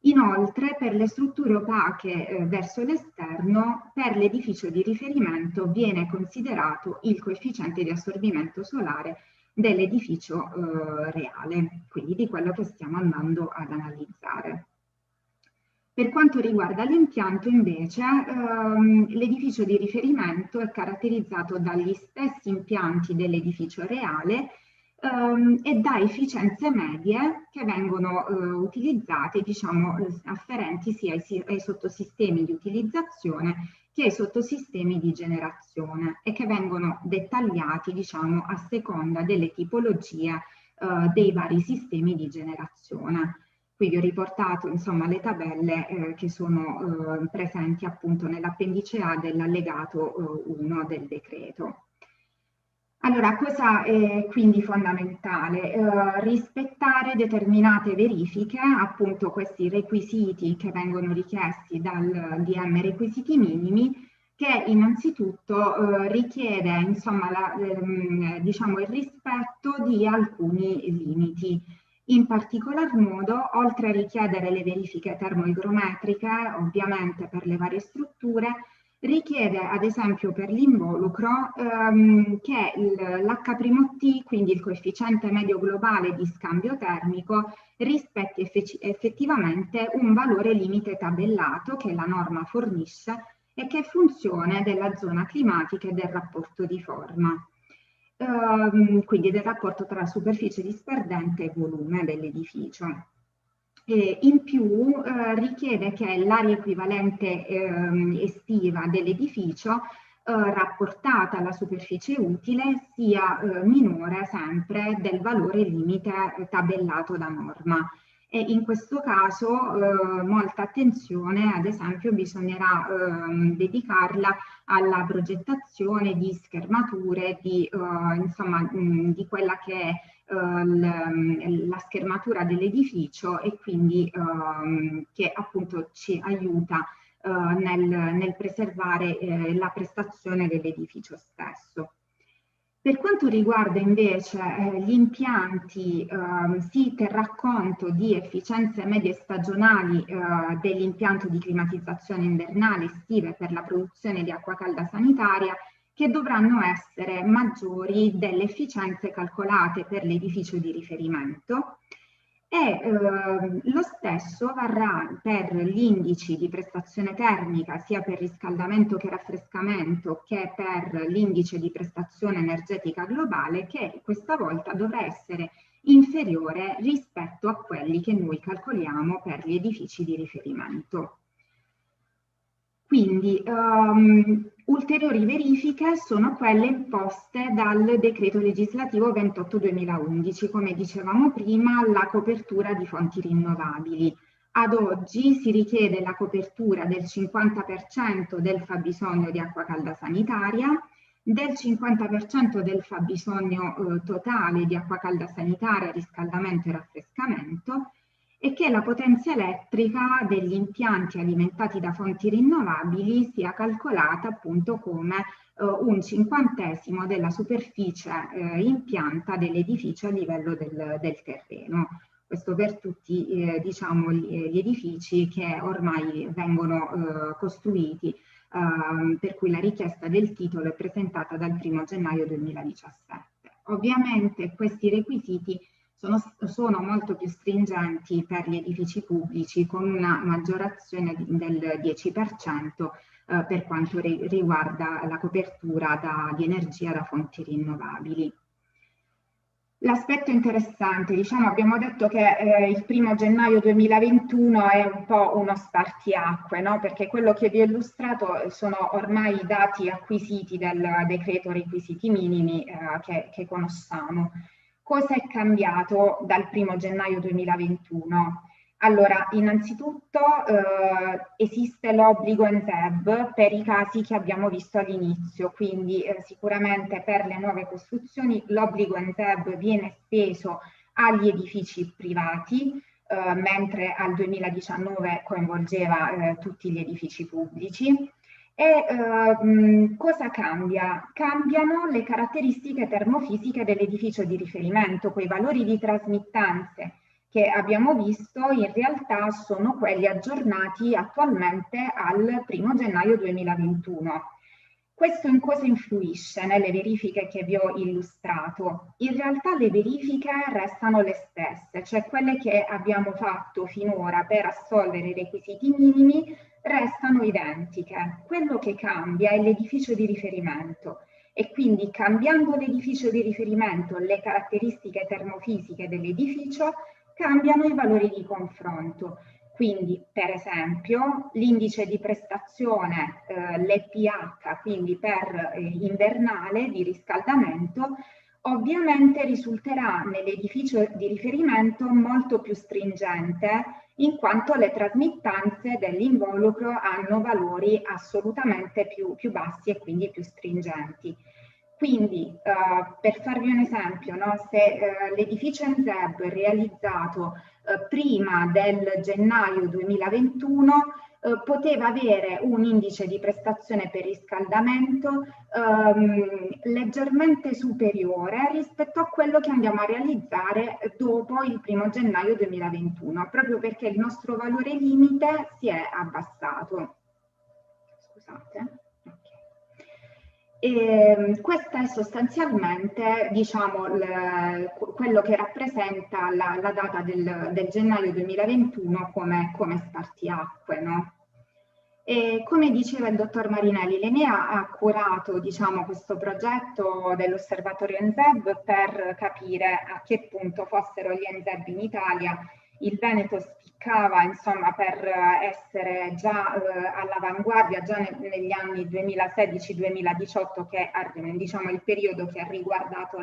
Inoltre, per le strutture opache verso l'esterno, per l'edificio di riferimento viene considerato il coefficiente di assorbimento solare dell'edificio reale, quindi di quello che stiamo andando ad analizzare. Per quanto riguarda l'impianto, invece, l'edificio di riferimento è caratterizzato dagli stessi impianti dell'edificio reale e da efficienze medie che vengono utilizzate, afferenti sia ai sottosistemi di utilizzazione che ai sottosistemi di generazione e che vengono dettagliati, a seconda delle tipologie dei vari sistemi di generazione. Qui vi ho riportato le tabelle che sono presenti appunto nell'appendice A dell'allegato 1 del decreto. Allora, cosa è quindi fondamentale? Rispettare determinate verifiche, appunto questi requisiti che vengono richiesti dal DM requisiti minimi, che innanzitutto richiede il rispetto di alcuni limiti. In particolar modo, oltre a richiedere le verifiche termoigrometriche, ovviamente per le varie strutture, richiede ad esempio per l'involucro che l'H', quindi il coefficiente medio globale di scambio termico, rispetti effettivamente un valore limite tabellato che la norma fornisce e che è funzione della zona climatica e del rapporto di forma. Quindi del rapporto tra superficie disperdente e volume dell'edificio. In più richiede che l'area equivalente estiva dell'edificio rapportata alla superficie utile sia minore sempre del valore limite tabellato da norma. E in questo caso molta attenzione, ad esempio, bisognerà dedicarla alla progettazione di schermature, di quella che è la schermatura dell'edificio e quindi che appunto ci aiuta nel preservare la prestazione dell'edificio stesso. Per quanto riguarda invece gli impianti, si terrà conto di efficienze medie stagionali dell'impianto di climatizzazione invernale estive per la produzione di acqua calda sanitaria, che dovranno essere maggiori delle efficienze calcolate per l'edificio di riferimento, e lo stesso varrà per gli indici di prestazione termica sia per riscaldamento che raffrescamento che per l'indice di prestazione energetica globale, che questa volta dovrà essere inferiore rispetto a quelli che noi calcoliamo per gli edifici di riferimento. Quindi ulteriori verifiche sono quelle imposte dal decreto legislativo 28/2011, come dicevamo prima, la copertura di fonti rinnovabili. Ad oggi si richiede la copertura del 50% del fabbisogno di acqua calda sanitaria, del 50% del fabbisogno totale di acqua calda sanitaria, riscaldamento e raffrescamento, e che la potenza elettrica degli impianti alimentati da fonti rinnovabili sia calcolata appunto come un 50° della superficie impianta dell'edificio a livello del terreno. Questo per tutti gli edifici che ormai vengono costruiti, per cui la richiesta del titolo è presentata dal 1° gennaio 2017. Ovviamente questi requisiti sono molto più stringenti per gli edifici pubblici, con una maggiorazione del 10% per quanto riguarda la copertura di energia da fonti rinnovabili. L'aspetto interessante, abbiamo detto che il 1° gennaio 2021 è un po' uno spartiacque, no? Perché quello che vi ho illustrato sono ormai i dati acquisiti del decreto requisiti minimi che conosciamo. Cosa è cambiato dal 1° gennaio 2021? Allora, innanzitutto esiste l'obbligo NZEB per i casi che abbiamo visto all'inizio, quindi sicuramente per le nuove costruzioni l'obbligo NZEB viene esteso agli edifici privati, mentre al 2019 coinvolgeva tutti gli edifici pubblici. E cosa cambia? Cambiano le caratteristiche termofisiche dell'edificio di riferimento, quei valori di trasmittanze che abbiamo visto in realtà sono quelli aggiornati attualmente al 1° gennaio 2021. Questo in cosa influisce nelle verifiche che vi ho illustrato? In realtà le verifiche restano le stesse, cioè quelle che abbiamo fatto finora per assolvere i requisiti minimi restano identiche. Quello che cambia è l'edificio di riferimento e quindi cambiando l'edificio di riferimento, le caratteristiche termofisiche dell'edificio, cambiano i valori di confronto. Quindi, per esempio, l'indice di prestazione, l'EPH, quindi per invernale di riscaldamento, ovviamente risulterà nell'edificio di riferimento molto più stringente, in quanto le trasmittanze dell'involucro hanno valori assolutamente più bassi e quindi più stringenti. Quindi, per farvi un esempio, no, se l'edificio NZEB è realizzato prima del gennaio 2021, poteva avere un indice di prestazione per riscaldamento leggermente superiore rispetto a quello che andiamo a realizzare dopo il 1° gennaio 2021, proprio perché il nostro valore limite si è abbassato. Scusate. E questa è sostanzialmente, diciamo, quello che rappresenta la data del gennaio 2021 come spartiacque, no? E come diceva il dottor Marinelli, l'Enea ha curato, diciamo, questo progetto dell'osservatorio NZEB per capire a che punto fossero gli NZEB in Italia. Il Veneto spiccava, insomma, per essere già all'avanguardia già negli anni 2016-2018, che è, diciamo, il periodo che ha riguardato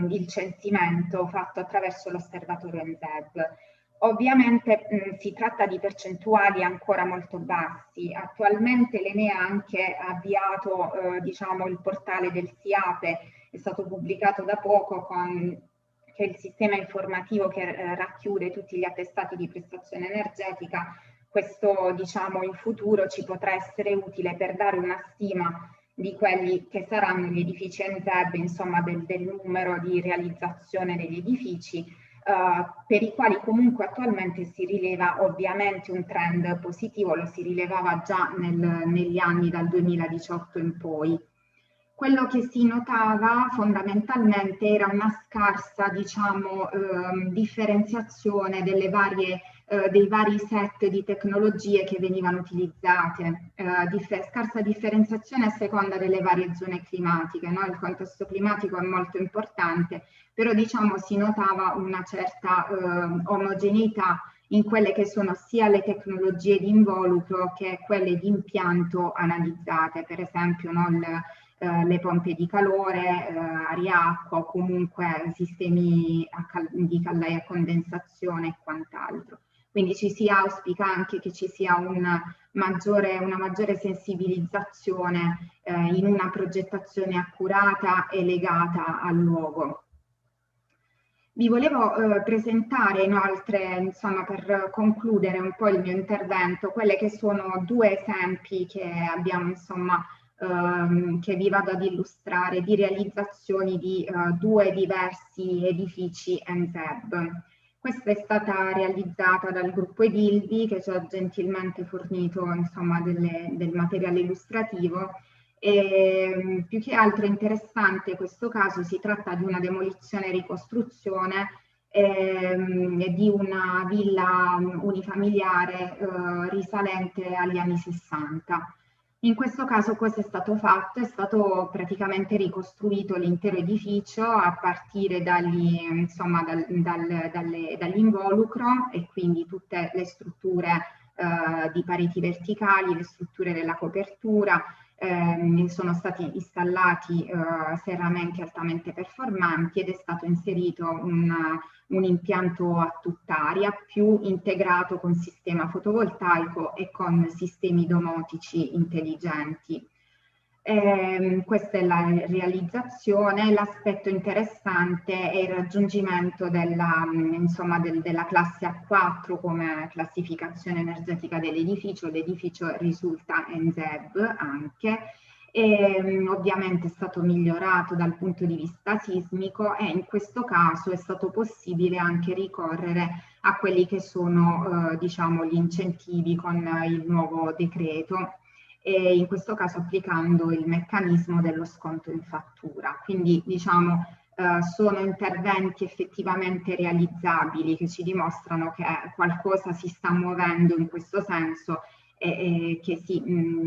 il censimento fatto attraverso l'osservatorio NZEB. Ovviamente si tratta di percentuali ancora molto bassi. Attualmente l'Enea ha anche avviato diciamo, il portale del SIAPE, è stato pubblicato da poco, che è il sistema informativo che racchiude tutti gli attestati di prestazione energetica. Questo, diciamo, in futuro ci potrà essere utile per dare una stima di quelli che saranno gli edifici NZEB, insomma del numero di realizzazione degli edifici, per i quali comunque attualmente si rileva ovviamente un trend positivo, lo si rilevava già negli anni dal 2018 in poi. Quello che si notava fondamentalmente era una scarsa, diciamo, differenziazione dei vari set di tecnologie che venivano utilizzate, scarsa differenziazione a seconda delle varie zone climatiche, no? Il contesto climatico è molto importante, però diciamo si notava una certa omogeneità in quelle che sono sia le tecnologie di involucro che quelle di impianto analizzate, per esempio no, le pompe di calore, aria-acqua o comunque sistemi di caldaia e condensazione e quant'altro. Quindi ci si auspica anche che ci sia una maggiore sensibilizzazione in una progettazione accurata e legata al luogo. Vi volevo presentare inoltre, insomma, per concludere un po' il mio intervento, quelle che sono due esempi che abbiamo, insomma, che vi vado ad illustrare di realizzazioni di due diversi edifici NZEB. Questa è stata realizzata dal gruppo Edilvi, che ci ha gentilmente fornito, insomma, del materiale illustrativo. E più che altro interessante questo caso, si tratta di una demolizione e ricostruzione di una villa unifamiliare risalente agli anni 60. In questo caso cosa è stato fatto? È stato praticamente ricostruito l'intero edificio a partire dall'involucro e quindi tutte le strutture di pareti verticali, le strutture della copertura, sono stati installati serramenti altamente performanti ed è stato inserito un impianto a tutt'aria più integrato con sistema fotovoltaico e con sistemi domotici intelligenti. Questa è la realizzazione. L'aspetto interessante è il raggiungimento della classe A4 come classificazione energetica dell'edificio. L'edificio risulta NZEB anche, e ovviamente è stato migliorato dal punto di vista sismico, e in questo caso è stato possibile anche ricorrere a quelli che sono diciamo, gli incentivi con il nuovo decreto, e in questo caso applicando il meccanismo dello sconto in fattura. Quindi diciamo sono interventi effettivamente realizzabili che ci dimostrano che qualcosa si sta muovendo in questo senso, e che sì,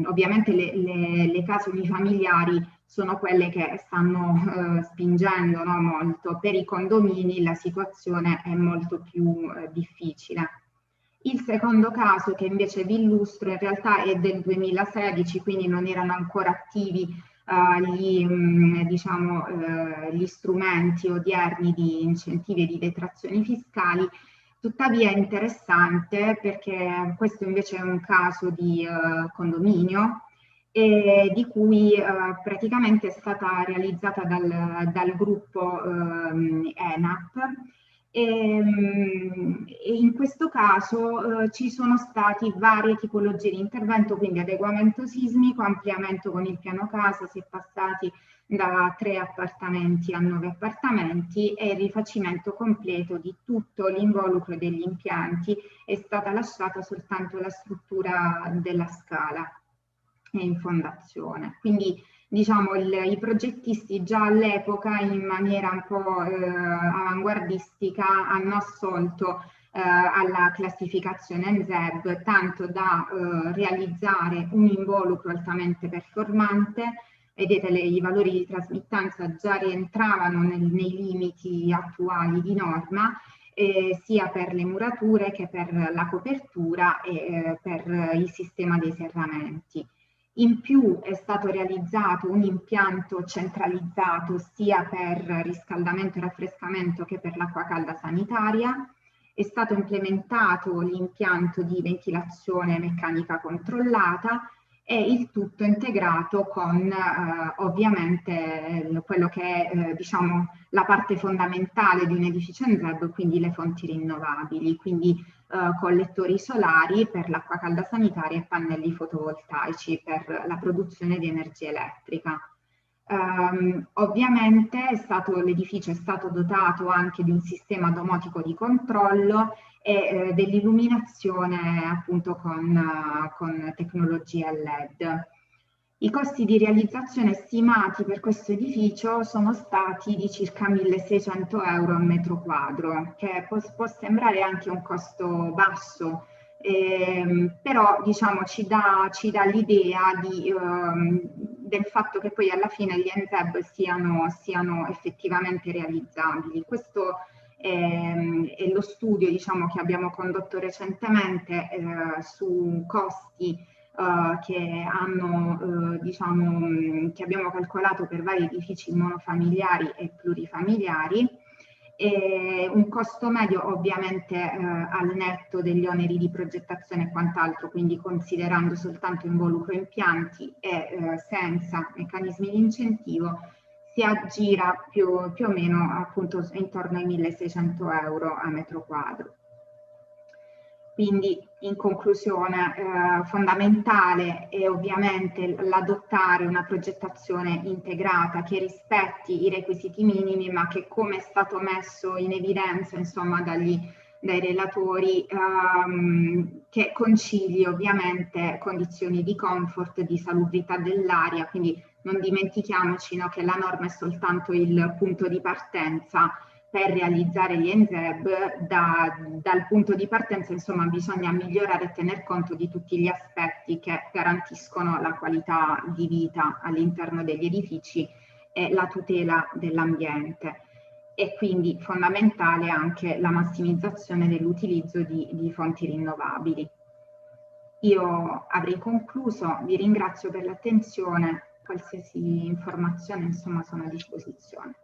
ovviamente le case unifamiliari sono quelle che stanno spingendo, no, molto. Per i condomini la situazione è molto più difficile. Il secondo caso che invece vi illustro in realtà è del 2016, quindi non erano ancora attivi gli strumenti odierni di incentivi e di detrazioni fiscali. Tuttavia è interessante perché questo invece è un caso di condominio, di cui praticamente è stata realizzata dal gruppo ENAP. E in questo caso ci sono stati varie tipologie di intervento, quindi adeguamento sismico, ampliamento con il piano casa, si è passati da 3 appartamenti a 9 appartamenti, e il rifacimento completo di tutto l'involucro degli impianti. È stata lasciata soltanto la struttura della scala in fondazione. Quindi diciamo i progettisti già all'epoca in maniera un po' avanguardistica hanno assolto alla classificazione NZEB, tanto da realizzare un involucro altamente performante. Vedete, i valori di trasmittanza già rientravano nei limiti attuali di norma, sia per le murature che per la copertura e per il sistema dei serramenti. In più è stato realizzato un impianto centralizzato sia per riscaldamento e raffrescamento che per l'acqua calda sanitaria. È stato implementato l'impianto di ventilazione meccanica controllata, e il tutto integrato con ovviamente quello che è diciamo, la parte fondamentale di un edificio NZEB, quindi le fonti rinnovabili, quindi collettori solari per l'acqua calda sanitaria e pannelli fotovoltaici per la produzione di energia elettrica. Ovviamente l'edificio è stato dotato anche di un sistema domotico di controllo e dell'illuminazione appunto con tecnologia LED. I costi di realizzazione stimati per questo edificio sono stati di circa 1.600 euro a metro quadro, che può sembrare anche un costo basso, però diciamo ci dà l'idea del fatto che poi alla fine gli NZEB siano effettivamente realizzabili. Questo è lo studio diciamo, che abbiamo condotto recentemente su costi che abbiamo calcolato per vari edifici monofamiliari e plurifamiliari, e un costo medio ovviamente al netto degli oneri di progettazione e quant'altro, quindi considerando soltanto involucro impianti e senza meccanismi di incentivo, si aggira più o meno appunto intorno ai 1.600 euro a metro quadro. Quindi in conclusione fondamentale è ovviamente l'adottare una progettazione integrata che rispetti i requisiti minimi, ma che, come è stato messo in evidenza insomma dai relatori, che concili ovviamente condizioni di comfort, di salubrità dell'aria. Quindi non dimentichiamoci, no, che la norma è soltanto il punto di partenza per realizzare gli NZEB. Dal punto di partenza insomma bisogna migliorare e tener conto di tutti gli aspetti che garantiscono la qualità di vita all'interno degli edifici e la tutela dell'ambiente, e quindi fondamentale anche la massimizzazione dell'utilizzo di fonti rinnovabili. io avrei concluso, vi ringrazio per l'attenzione, qualsiasi informazione insomma sono a disposizione.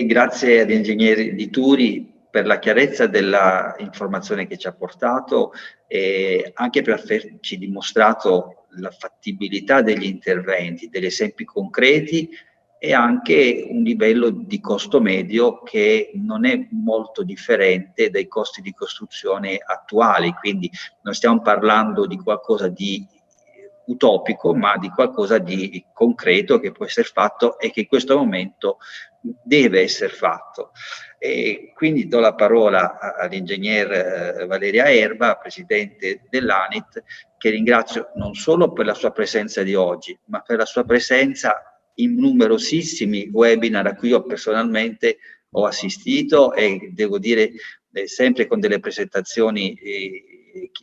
Grazie all'ingegnere Di Turi per la chiarezza della informazione che ci ha portato e anche per averci dimostrato la fattibilità degli interventi, degli esempi concreti e anche un livello di costo medio che non è molto differente dai costi di costruzione attuali, quindi non stiamo parlando di qualcosa di utopico, ma di qualcosa di concreto che può essere fatto e che in questo momento deve essere fatto. E quindi do la parola all'ingegner Valeria Erba, presidente dell'ANIT, che ringrazio non solo per la sua presenza di oggi, ma per la sua presenza in numerosissimi webinar a cui io personalmente ho assistito e devo dire sempre con delle presentazioni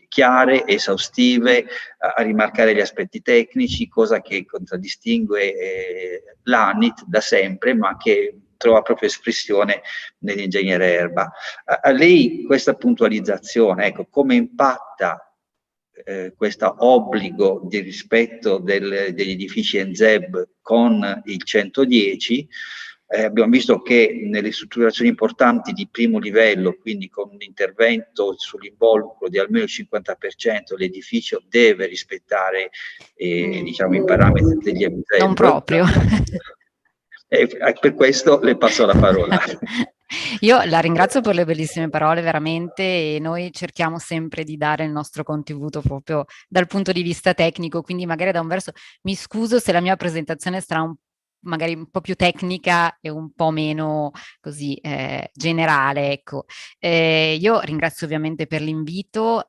chiare, esaustive, a rimarcare gli aspetti tecnici, cosa che contraddistingue l'ANIT da sempre, ma che trova proprio espressione nell'ingegnere Erba. A lei questa puntualizzazione, ecco, come impatta questo obbligo di rispetto degli edifici NZEB con il 110, abbiamo visto che nelle strutturazioni importanti di primo livello, quindi con un intervento sull'involucro di almeno il 50%, l'edificio deve rispettare diciamo, i parametri degli NZEB. Non proprio. Per questo le passo la parola. Io la ringrazio per le bellissime parole, veramente, e noi cerchiamo sempre di dare il nostro contributo proprio dal punto di vista tecnico, quindi magari da un verso mi scuso se la mia presentazione sarà magari un po' più tecnica e un po' meno così generale, ecco. Io ringrazio ovviamente per l'invito.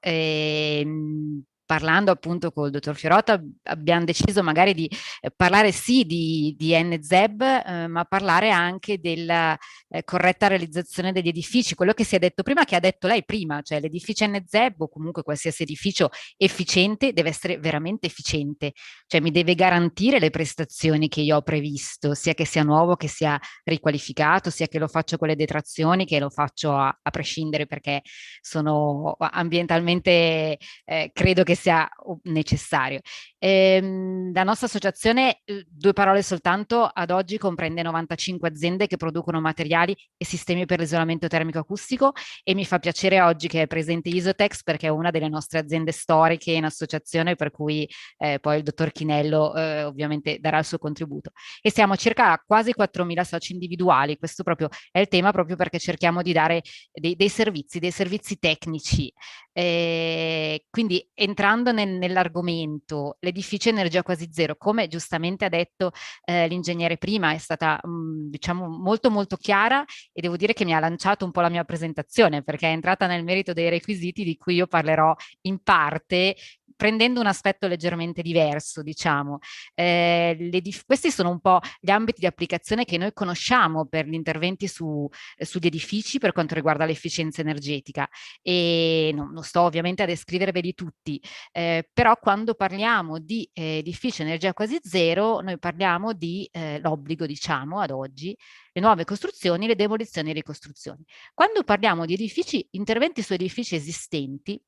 Parlando appunto col dottor Fiorota abbiamo deciso magari di parlare sì di NZEB, ma parlare anche della corretta realizzazione degli edifici, quello che si è detto prima, che ha detto lei prima, cioè l'edificio NZEB o comunque qualsiasi edificio efficiente deve essere veramente efficiente, cioè mi deve garantire le prestazioni che io ho previsto, sia che sia nuovo, che sia riqualificato, sia che lo faccio con le detrazioni, che lo faccio a prescindere perché sono ambientalmente credo che sia necessario. La nostra associazione, due parole soltanto, ad oggi comprende 95 aziende che producono materiali e sistemi per l'isolamento termico acustico, e mi fa piacere oggi che è presente Isotex perché è una delle nostre aziende storiche in associazione, per cui poi il dottor Chinello ovviamente darà il suo contributo. E siamo a circa quasi 4.000 soci individuali, questo proprio è il tema, proprio perché cerchiamo di dare dei servizi tecnici. Quindi entrando nell'argomento, l'edificio energia quasi zero, come giustamente ha detto l'ingegnere prima, è stata diciamo molto molto chiara, e devo dire che mi ha lanciato un po' la mia presentazione perché è entrata nel merito dei requisiti di cui io parlerò in parte, prendendo un aspetto leggermente diverso, diciamo. Questi sono un po' gli ambiti di applicazione che noi conosciamo per gli interventi sugli edifici per quanto riguarda l'efficienza energetica, e non sto ovviamente a descriverveli tutti, però quando parliamo di edifici energia quasi zero, noi parliamo di l'obbligo, diciamo, ad oggi, le nuove costruzioni, le demolizioni e le ricostruzioni. Quando parliamo di interventi su edifici esistenti,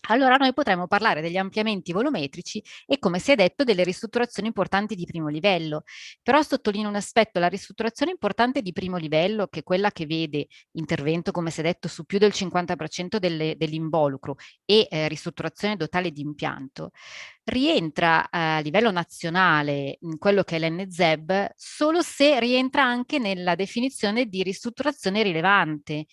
allora noi potremmo parlare degli ampliamenti volumetrici e, come si è detto, delle ristrutturazioni importanti di primo livello. Però sottolineo un aspetto: la ristrutturazione importante di primo livello, che è quella che vede intervento, come si è detto, su più del 50% dell'involucro e ristrutturazione totale di impianto, rientra a livello nazionale in quello che è l'NZEB solo se rientra anche nella definizione di ristrutturazione rilevante,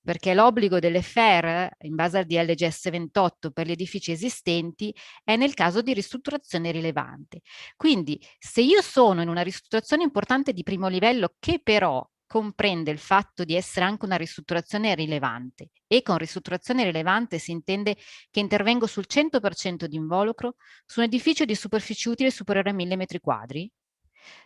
perché l'obbligo delle FER, in base al DLGS 28 per gli edifici esistenti, è nel caso di ristrutturazione rilevante. Quindi se io sono in una ristrutturazione importante di primo livello che però comprende il fatto di essere anche una ristrutturazione rilevante, e con ristrutturazione rilevante si intende che intervengo sul 100% di involucro su un edificio di superficie utile superiore a 1000 metri quadri,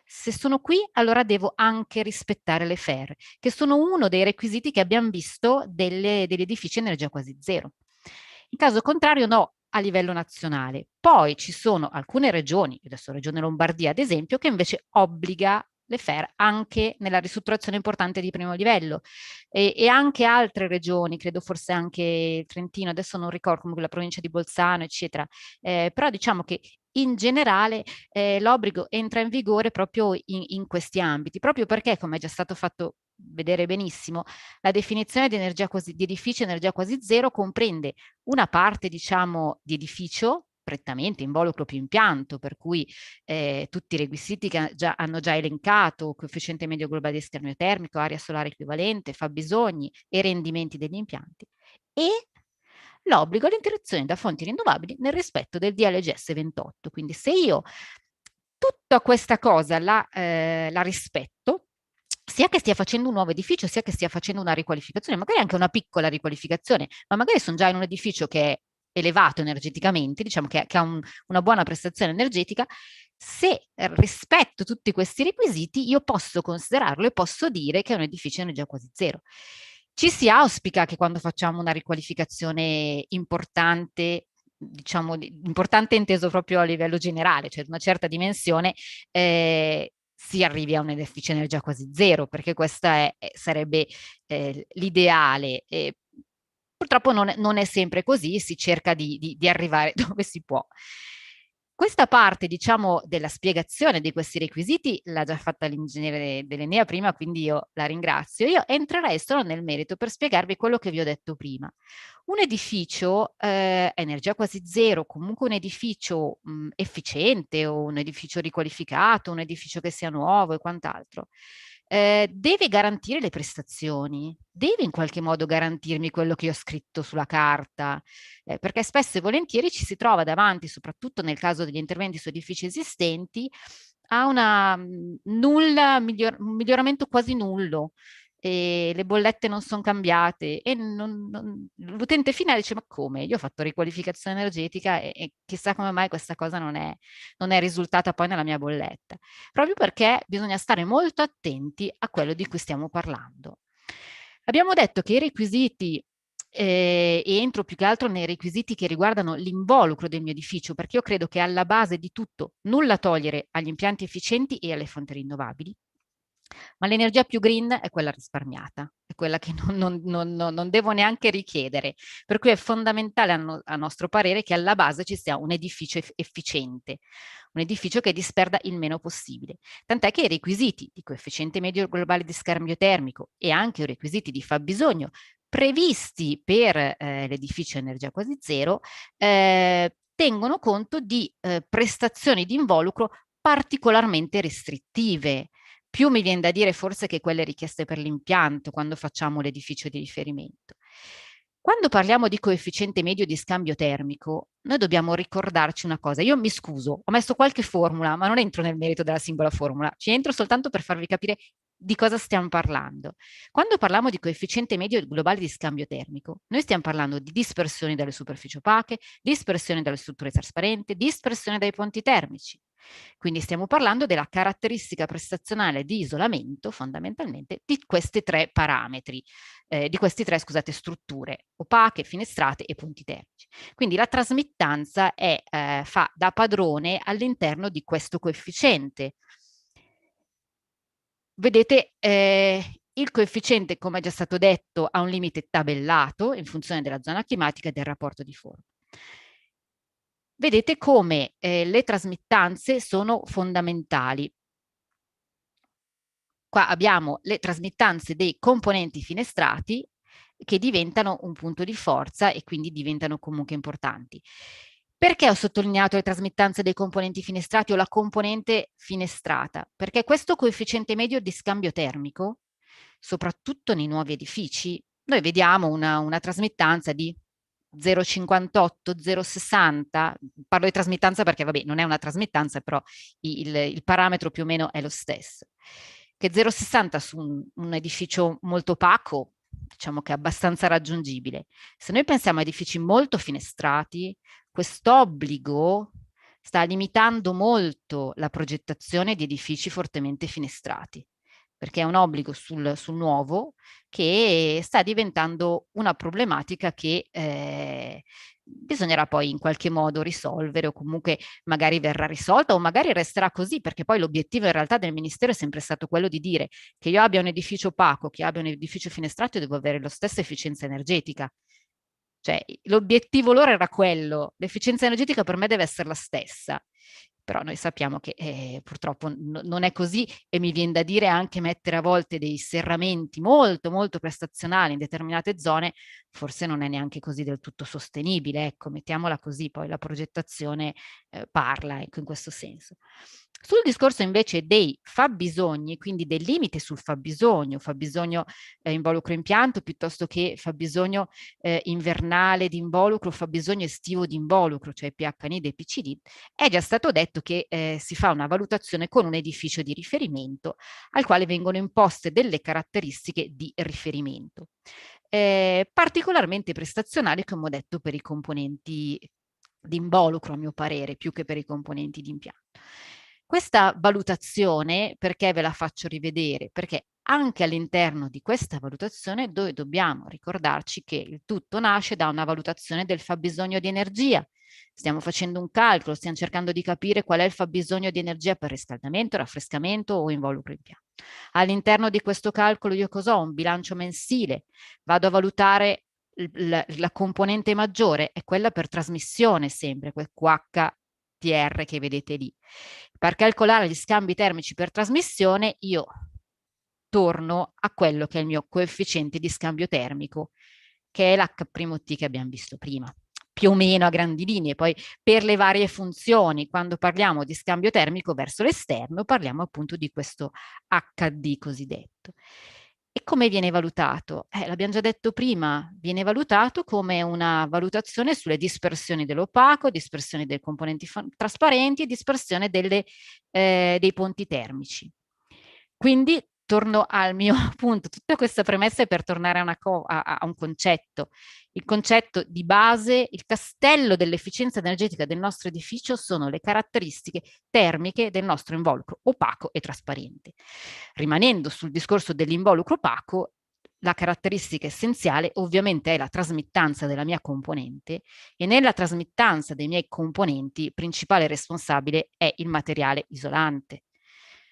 se sono qui, allora devo anche rispettare le FER, che sono uno dei requisiti che abbiamo visto degli edifici energia quasi zero. In caso contrario, no, a livello nazionale. Poi ci sono alcune regioni, adesso Regione Lombardia ad esempio, che invece obbliga le FER anche nella ristrutturazione importante di primo livello e anche altre regioni, credo forse anche il Trentino, adesso non ricordo, comunque la provincia di Bolzano, eccetera, però diciamo che in generale l'obbligo entra in vigore proprio in questi ambiti, proprio perché, come è già stato fatto vedere benissimo, la definizione di edificio energia quasi zero comprende una parte, diciamo, di edificio, prettamente involucro più impianto, per cui tutti i requisiti che hanno già elencato, coefficiente medio globale di risparmio termico, area solare equivalente, fabbisogni e rendimenti degli impianti, e l'obbligo all'integrazione da fonti rinnovabili nel rispetto del DLGS 28. Quindi se io tutta questa cosa la rispetto, sia che stia facendo un nuovo edificio, sia che stia facendo una riqualificazione, magari anche una piccola riqualificazione, ma magari sono già in un edificio che è elevato energeticamente, diciamo che ha una buona prestazione energetica, se rispetto tutti questi requisiti io posso considerarlo e posso dire che è un edificio energia quasi zero. Ci si auspica che quando facciamo una riqualificazione importante, diciamo importante inteso proprio a livello generale, cioè di una certa dimensione, si arrivi a un edificio energia quasi zero, perché questa sarebbe l'ideale. Purtroppo non è sempre così, si cerca di arrivare dove si può. Questa parte, diciamo, della spiegazione di questi requisiti l'ha già fatta l'ingegnere dell'Enea prima, quindi io la ringrazio. Io entrerei solo nel merito per spiegarvi quello che vi ho detto prima. Un edificio energia quasi zero, comunque un edificio efficiente o un edificio riqualificato, un edificio che sia nuovo e quant'altro, deve garantire le prestazioni, deve in qualche modo garantirmi quello che io ho scritto sulla carta, perché spesso e volentieri ci si trova davanti, soprattutto nel caso degli interventi su edifici esistenti, a un miglioramento quasi nullo. E le bollette non sono cambiate e l'utente finale dice: ma come? Io ho fatto riqualificazione energetica e chissà come mai questa cosa non è risultata poi nella mia bolletta, proprio perché bisogna stare molto attenti a quello di cui stiamo parlando. Abbiamo detto che i requisiti e entro più che altro nei requisiti che riguardano l'involucro del mio edificio, perché io credo che alla base di tutto nulla togliere agli impianti efficienti e alle fonti rinnovabili, ma l'energia più green è quella risparmiata, è quella che non devo neanche richiedere, per cui è fondamentale a nostro parere che alla base ci sia un edificio efficiente, un edificio che disperda il meno possibile, tant'è che i requisiti di coefficiente medio globale di scambio termico e anche i requisiti di fabbisogno previsti per l'edificio energia quasi zero tengono conto di prestazioni di involucro particolarmente restrittive, più mi viene da dire forse che quelle richieste per l'impianto quando facciamo l'edificio di riferimento. Quando parliamo di coefficiente medio di scambio termico, noi dobbiamo ricordarci una cosa. Io mi scuso, ho messo qualche formula, ma non entro nel merito della singola formula, ci entro soltanto per farvi capire di cosa stiamo parlando. Quando parliamo di coefficiente medio globale di scambio termico, noi stiamo parlando di dispersione dalle superfici opache, dispersione dalle strutture trasparenti, dispersione dai ponti termici. Quindi stiamo parlando della caratteristica prestazionale di isolamento fondamentalmente di questi tre parametri, scusate, strutture opache, finestrate e punti termici. Quindi la trasmittanza fa da padrone all'interno di questo coefficiente. Vedete, il coefficiente, come è già stato detto, ha un limite tabellato in funzione della zona climatica e del rapporto di forma. Vedete come le trasmittanze sono fondamentali. Qua abbiamo le trasmittanze dei componenti finestrati che diventano un punto di forza e quindi diventano comunque importanti. Perché ho sottolineato le trasmittanze dei componenti finestrati o la componente finestrata? Perché questo coefficiente medio di scambio termico, soprattutto nei nuovi edifici, noi vediamo una trasmittanza di 0,58, 0,60, parlo di trasmittanza perché vabbè non è una trasmittanza, però il parametro più o meno è lo stesso, che 0,60 su un edificio molto opaco, diciamo che è abbastanza raggiungibile. Se noi pensiamo a edifici molto finestrati, quest'obbligo sta limitando molto la progettazione di edifici fortemente finestrati, perché è un obbligo sul nuovo che sta diventando una problematica che bisognerà poi in qualche modo risolvere, o comunque magari verrà risolta o magari resterà così, perché poi l'obiettivo in realtà del Ministero è sempre stato quello di dire che io abbia un edificio opaco, che abbia un edificio finestrato, io devo avere la stessa efficienza energetica. Cioè, l'obiettivo loro era quello, l'efficienza energetica per me deve essere la stessa. Però noi sappiamo che purtroppo non è così, e mi viene da dire anche mettere a volte dei serramenti molto molto prestazionali in determinate zone forse non è neanche così del tutto sostenibile, ecco, mettiamola così, poi la progettazione parla, ecco, in questo senso. Sul discorso invece dei fabbisogni, quindi del limite sul fabbisogno involucro impianto piuttosto che fabbisogno invernale di involucro, fabbisogno estivo di involucro, cioè PHNID e PCD, è già stato detto che si fa una valutazione con un edificio di riferimento al quale vengono imposte delle caratteristiche di riferimento, particolarmente prestazionali, come ho detto, per i componenti di involucro, a mio parere, più che per i componenti di impianto. Questa valutazione, perché ve la faccio rivedere? Perché anche all'interno di questa valutazione noi dobbiamo ricordarci che il tutto nasce da una valutazione del fabbisogno di energia. Stiamo facendo un calcolo, stiamo cercando di capire qual è il fabbisogno di energia per riscaldamento, raffrescamento o involucro impianto. All'interno di questo calcolo io cosa ho? Un bilancio mensile, vado a valutare la componente maggiore, è quella per trasmissione sempre, quel QHTR che vedete lì. Per calcolare gli scambi termici per trasmissione io torno a quello che è il mio coefficiente di scambio termico, che è l'H'(T) che abbiamo visto prima, più o meno a grandi linee. Poi per le varie funzioni, quando parliamo di scambio termico verso l'esterno, parliamo appunto di questo HD cosiddetto. E come viene valutato? L'abbiamo già detto prima, viene valutato come una valutazione sulle dispersioni dell'opaco, dispersione dei componenti trasparenti e dispersione dei ponti termici. Quindi torno al mio punto, tutta questa premessa è per tornare a un concetto. Il concetto di base, il castello dell'efficienza energetica del nostro edificio sono le caratteristiche termiche del nostro involucro opaco e trasparente. Rimanendo sul discorso dell'involucro opaco, la caratteristica essenziale ovviamente è la trasmittanza della mia componente, e nella trasmittanza dei miei componenti principale responsabile è il materiale isolante.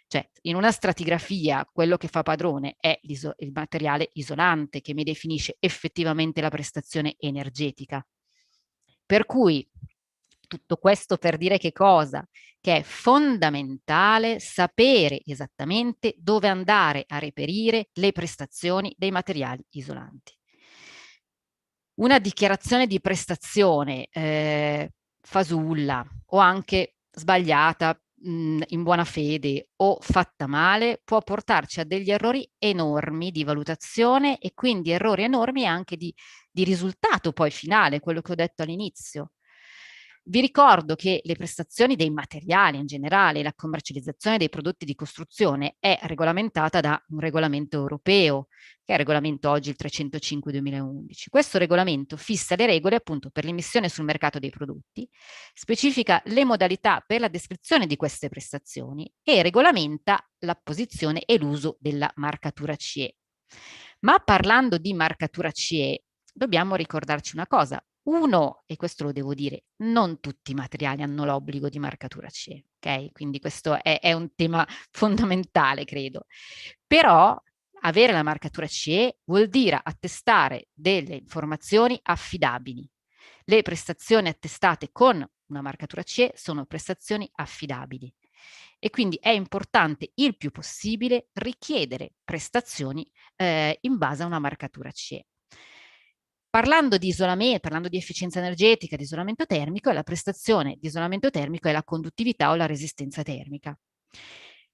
Cioè, in una stratigrafia quello che fa padrone è il materiale isolante che mi definisce effettivamente la prestazione energetica. Per cui tutto questo per dire che cosa? Che è fondamentale sapere esattamente dove andare a reperire le prestazioni dei materiali isolanti. Una dichiarazione di prestazione fasulla o anche sbagliata, in buona fede o fatta male, può portarci a degli errori enormi di valutazione e quindi errori enormi anche di risultato poi finale, quello che ho detto all'inizio. Vi ricordo che le prestazioni dei materiali in generale, la commercializzazione dei prodotti di costruzione è regolamentata da un regolamento europeo, che è il regolamento oggi il 305/2011. Questo regolamento fissa le regole appunto per l'immissione sul mercato dei prodotti, specifica le modalità per la descrizione di queste prestazioni e regolamenta l'apposizione e l'uso della marcatura CE. Ma parlando di marcatura CE, dobbiamo ricordarci una cosa. Uno, e questo lo devo dire, non tutti i materiali hanno l'obbligo di marcatura CE, ok? Quindi questo è un tema fondamentale, credo. Però avere la marcatura CE vuol dire attestare delle informazioni affidabili. Le prestazioni attestate con una marcatura CE sono prestazioni affidabili e quindi è importante il più possibile richiedere prestazioni in base a una marcatura CE. Parlando di isolamento, parlando di efficienza energetica, di isolamento termico, la prestazione di isolamento termico è la conduttività o la resistenza termica.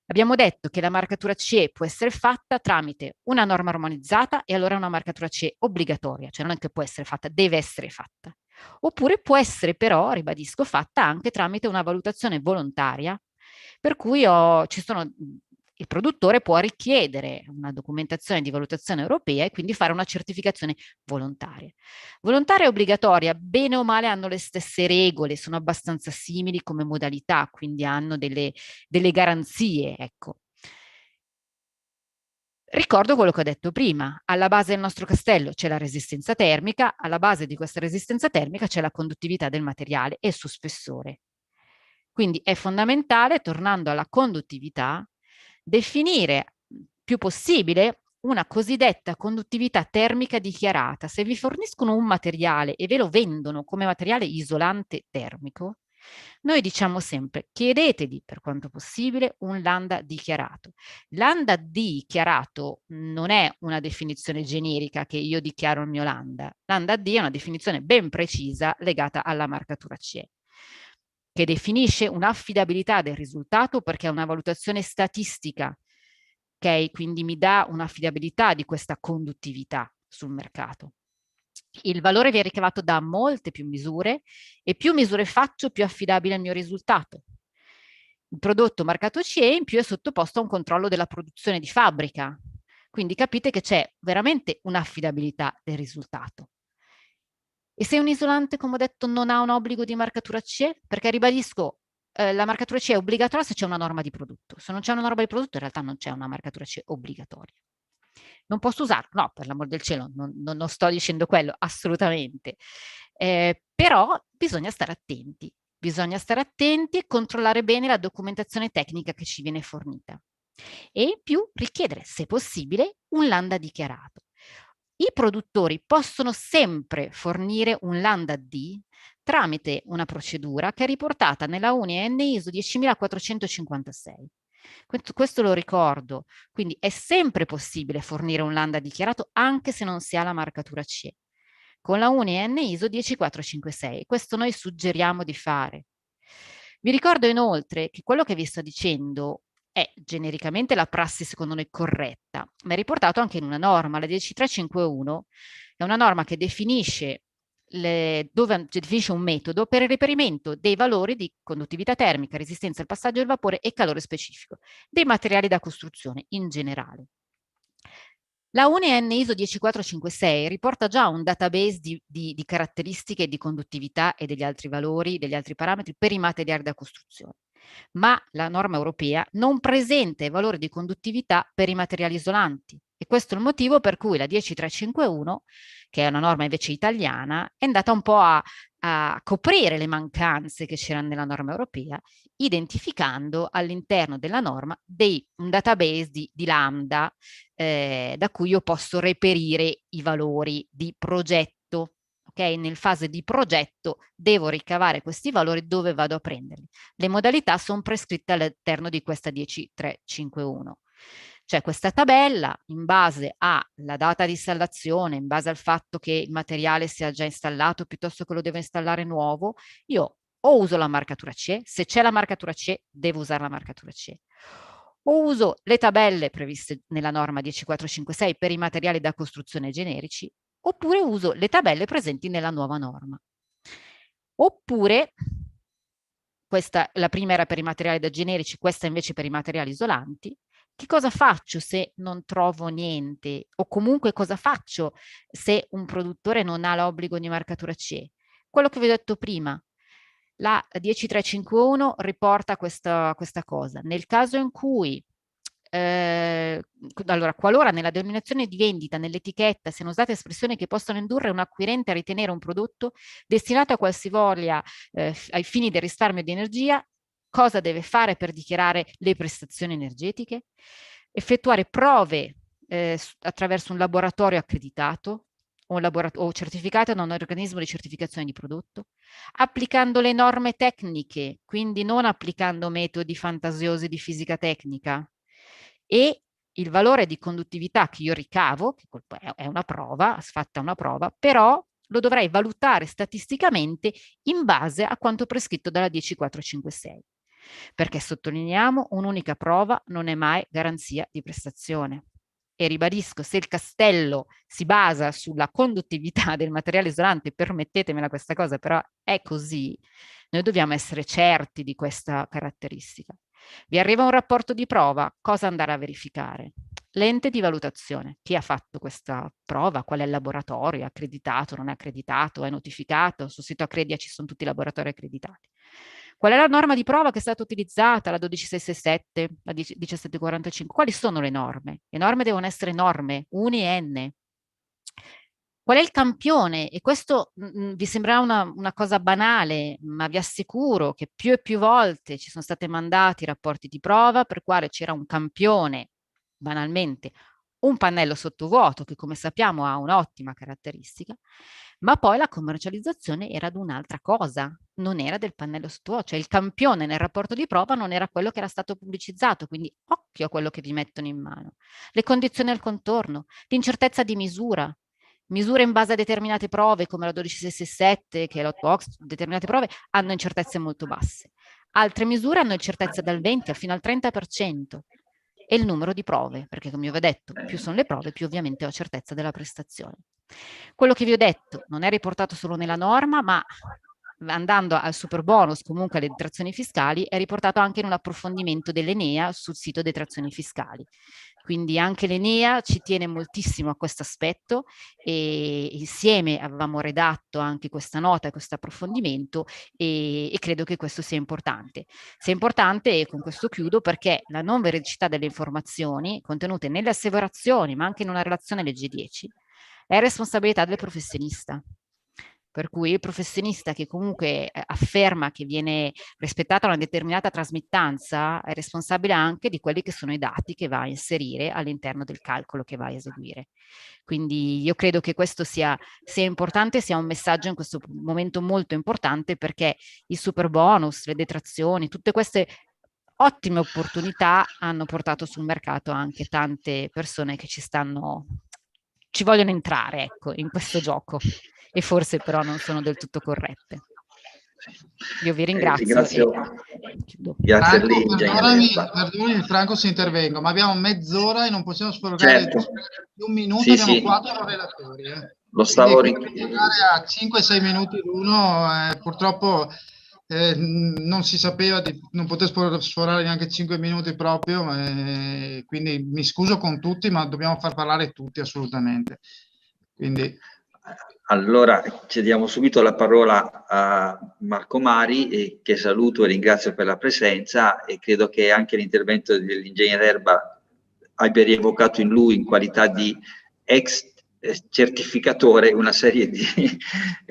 Abbiamo detto che la marcatura CE può essere fatta tramite una norma armonizzata e allora una marcatura CE obbligatoria, cioè non è che può essere fatta, deve essere fatta. Oppure può essere però, ribadisco, fatta anche tramite una valutazione volontaria, per cui il produttore può richiedere una documentazione di valutazione europea e quindi fare una certificazione volontaria. Volontaria e obbligatoria, bene o male, hanno le stesse regole, sono abbastanza simili come modalità, quindi hanno delle garanzie, ecco. Ricordo quello che ho detto prima, alla base del nostro castello c'è la resistenza termica, alla base di questa resistenza termica c'è la conduttività del materiale e il suo spessore. Quindi è fondamentale, tornando alla conduttività, definire più possibile una cosiddetta conduttività termica dichiarata. Se vi forniscono un materiale e ve lo vendono come materiale isolante termico, noi diciamo sempre chiedetevi per quanto possibile un lambda dichiarato. Lambda dichiarato non è una definizione generica che io dichiaro il mio lambda. Lambda D è una definizione ben precisa legata alla marcatura CE, che definisce un'affidabilità del risultato perché è una valutazione statistica, ok? Quindi mi dà un'affidabilità di questa conduttività sul mercato. Il valore viene ricavato da molte più misure e più misure faccio, più affidabile è il mio risultato. Il prodotto marcato CE in più è sottoposto a un controllo della produzione di fabbrica, quindi capite che c'è veramente un'affidabilità del risultato. E se un isolante, come ho detto, non ha un obbligo di marcatura CE, perché ribadisco, la marcatura CE è obbligatoria se c'è una norma di prodotto. Se non c'è una norma di prodotto, in realtà non c'è una marcatura CE obbligatoria. Non posso usarlo? No, per l'amor del cielo, non sto dicendo quello, assolutamente. Però bisogna stare attenti. Bisogna stare attenti e controllare bene la documentazione tecnica che ci viene fornita. E in più richiedere, se possibile, un lambda dichiarato. I produttori possono sempre fornire un lambda D tramite una procedura che è riportata nella UNI EN ISO 10456. Questo lo ricordo, quindi è sempre possibile fornire un lambda dichiarato anche se non si ha la marcatura CE. Con la UNI EN ISO 10456, questo noi suggeriamo di fare. Vi ricordo inoltre che quello che vi sto dicendo è genericamente la prassi secondo noi corretta, ma è riportato anche in una norma, la 10351, è una norma che definisce definisce un metodo per il reperimento dei valori di conduttività termica, resistenza al passaggio del vapore e calore specifico dei materiali da costruzione in generale. La UNI EN ISO 10456 riporta già un database di caratteristiche di conduttività e degli altri valori, degli altri parametri per i materiali da costruzione, ma la norma europea non presenta i valori di conduttività per i materiali isolanti e questo è il motivo per cui la 10351, che è una norma invece italiana, è andata un po' a coprire le mancanze che c'erano nella norma europea, identificando all'interno della norma un database di lambda da cui io posso reperire i valori di progetto. Okay? Nel fase di progetto devo ricavare questi valori, dove vado a prenderli? Le modalità sono prescritte all'interno di questa 10351. C'è questa tabella in base alla data di installazione, in base al fatto che il materiale sia già installato piuttosto che lo devo installare nuovo. Io o uso la marcatura CE, se c'è la marcatura CE devo usare la marcatura CE, o uso le tabelle previste nella norma 10456 per i materiali da costruzione generici, oppure uso le tabelle presenti nella nuova norma. Oppure, la prima era per i materiali da generici, questa invece per i materiali isolanti. Che cosa faccio se non trovo niente? O comunque cosa faccio se un produttore non ha l'obbligo di marcatura CE? Quello che vi ho detto prima, la 10351 riporta questa cosa. Nel caso in cui, allora, qualora nella denominazione di vendita, nell'etichetta, siano usate espressioni che possono indurre un acquirente a ritenere un prodotto destinato a qualsivoglia ai fini del risparmio di energia, cosa deve fare per dichiarare le prestazioni energetiche? Effettuare prove attraverso un laboratorio accreditato o certificato da un organismo di certificazione di prodotto, applicando le norme tecniche, quindi non applicando metodi fantasiosi di fisica tecnica, e il valore di conduttività che io ricavo, che è una prova, fatta una prova, però lo dovrei valutare statisticamente in base a quanto prescritto dalla 10456. Perché sottolineiamo, un'unica prova non è mai garanzia di prestazione. E ribadisco, se il castello si basa sulla conduttività del materiale isolante, permettetemela questa cosa, però è così, noi dobbiamo essere certi di questa caratteristica. Vi arriva un rapporto di prova, cosa andare a verificare? L'ente di valutazione, chi ha fatto questa prova, qual è il laboratorio, è accreditato, non è accreditato, è notificato, sul sito Accredia ci sono tutti i laboratori accreditati. Qual è la norma di prova che è stata utilizzata? La 12667, la 1745. Quali sono le norme? Le norme devono essere norme, uni e n. Qual è il campione? E questo vi sembrerà una cosa banale, ma vi assicuro che più e più volte ci sono state mandati rapporti di prova per quale c'era un campione, banalmente, un pannello sottovuoto che come sappiamo ha un'ottima caratteristica, ma poi la commercializzazione era di un'altra cosa, non era del pannello sottovuoto, cioè il campione nel rapporto di prova non era quello che era stato pubblicizzato, quindi occhio a quello che vi mettono in mano. Le condizioni al contorno, l'incertezza di misure in base a determinate prove come la 12667, che è l'hotbox, determinate prove hanno incertezze molto basse. Altre misure hanno incertezza dal 20 fino al 30%. E il numero di prove, perché come vi ho detto, più sono le prove, più ovviamente ho certezza della prestazione. Quello che vi ho detto non è riportato solo nella norma, ma andando al super bonus, comunque alle detrazioni fiscali, è riportato anche in un approfondimento dell'Enea sul sito detrazioni fiscali. Quindi anche l'Enea ci tiene moltissimo a questo aspetto e insieme avevamo redatto anche questa nota e questo approfondimento e credo che questo sia importante. Sia importante, e con questo chiudo, perché la non veridicità delle informazioni contenute nelle asseverazioni, ma anche in una relazione legge 10, è responsabilità del professionista. Per cui il professionista che comunque afferma che viene rispettata una determinata trasmittanza è responsabile anche di quelli che sono i dati che va a inserire all'interno del calcolo che va a eseguire. Quindi io credo che questo sia importante, sia un messaggio in questo momento molto importante, perché il super bonus, le detrazioni, tutte queste ottime opportunità hanno portato sul mercato anche tante persone che ci vogliono entrare, ecco, in questo gioco. E forse però non sono del tutto corrette. Io vi ringrazio. Grazie Franco, a lei, perdonami Franco se intervengo, ma abbiamo mezz'ora e non possiamo sfogare di un minuto, sì, abbiamo sì. 4 relatori. Lo stavo giocare a 5-6 minuti l'uno, purtroppo non si sapeva non poter sforare neanche 5 minuti proprio, quindi mi scuso con tutti, ma dobbiamo far parlare tutti assolutamente. Quindi... Allora cediamo subito la parola a Marco Mari, che saluto e ringrazio per la presenza, e credo che anche l'intervento dell'ingegnere Erba abbia rievocato in lui, in qualità di ex certificatore, una serie di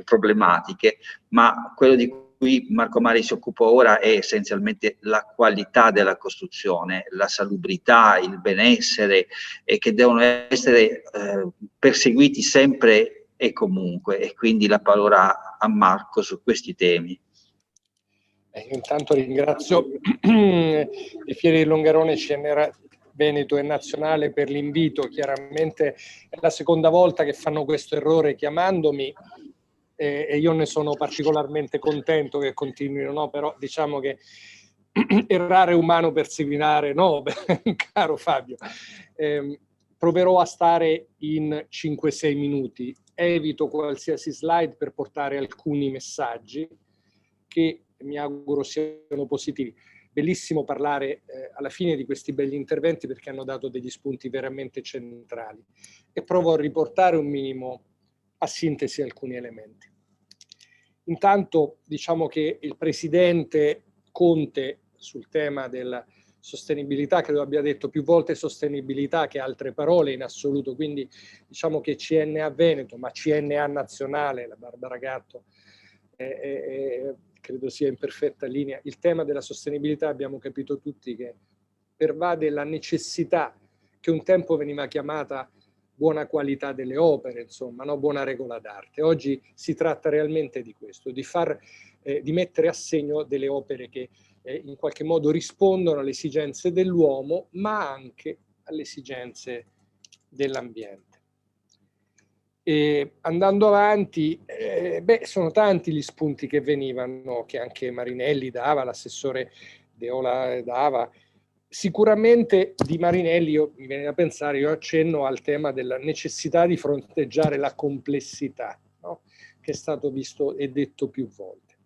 problematiche, ma quello di cui Marco Mari si occupa ora è essenzialmente la qualità della costruzione, la salubrità, il benessere, e che devono essere perseguiti sempre e comunque, e quindi la parola a Marco su questi temi. Intanto ringrazio le Fiere di Longarone, CNR Veneto e Nazionale per l'invito. Chiaramente è la seconda volta che fanno questo errore chiamandomi e io ne sono particolarmente contento che continuino, no? Però diciamo che errare è umano, perseverare no, caro Fabio. Proverò a stare in 5-6 minuti, evito qualsiasi slide per portare alcuni messaggi che mi auguro siano positivi. Bellissimo parlare alla fine di questi belli interventi, perché hanno dato degli spunti veramente centrali, e provo a riportare un minimo a sintesi alcuni elementi. Intanto diciamo che il presidente Conte sul tema della sostenibilità, credo abbia detto più volte sostenibilità che altre parole in assoluto, quindi diciamo che CNA Veneto, ma CNA Nazionale, la Barbara Gatto, credo sia in perfetta linea. Il tema della sostenibilità abbiamo capito tutti che pervade la necessità, che un tempo veniva chiamata buona qualità delle opere, insomma, no? Buona regola d'arte. Oggi si tratta realmente di questo, di mettere a segno delle opere che in qualche modo rispondono alle esigenze dell'uomo, ma anche alle esigenze dell'ambiente. Andando avanti, sono tanti gli spunti che venivano, che anche Marinelli dava, l'assessore Deola dava. Sicuramente di Marinelli mi viene da pensare, io accenno al tema della necessità di fronteggiare la complessità, no? Che è stato visto e detto più volte.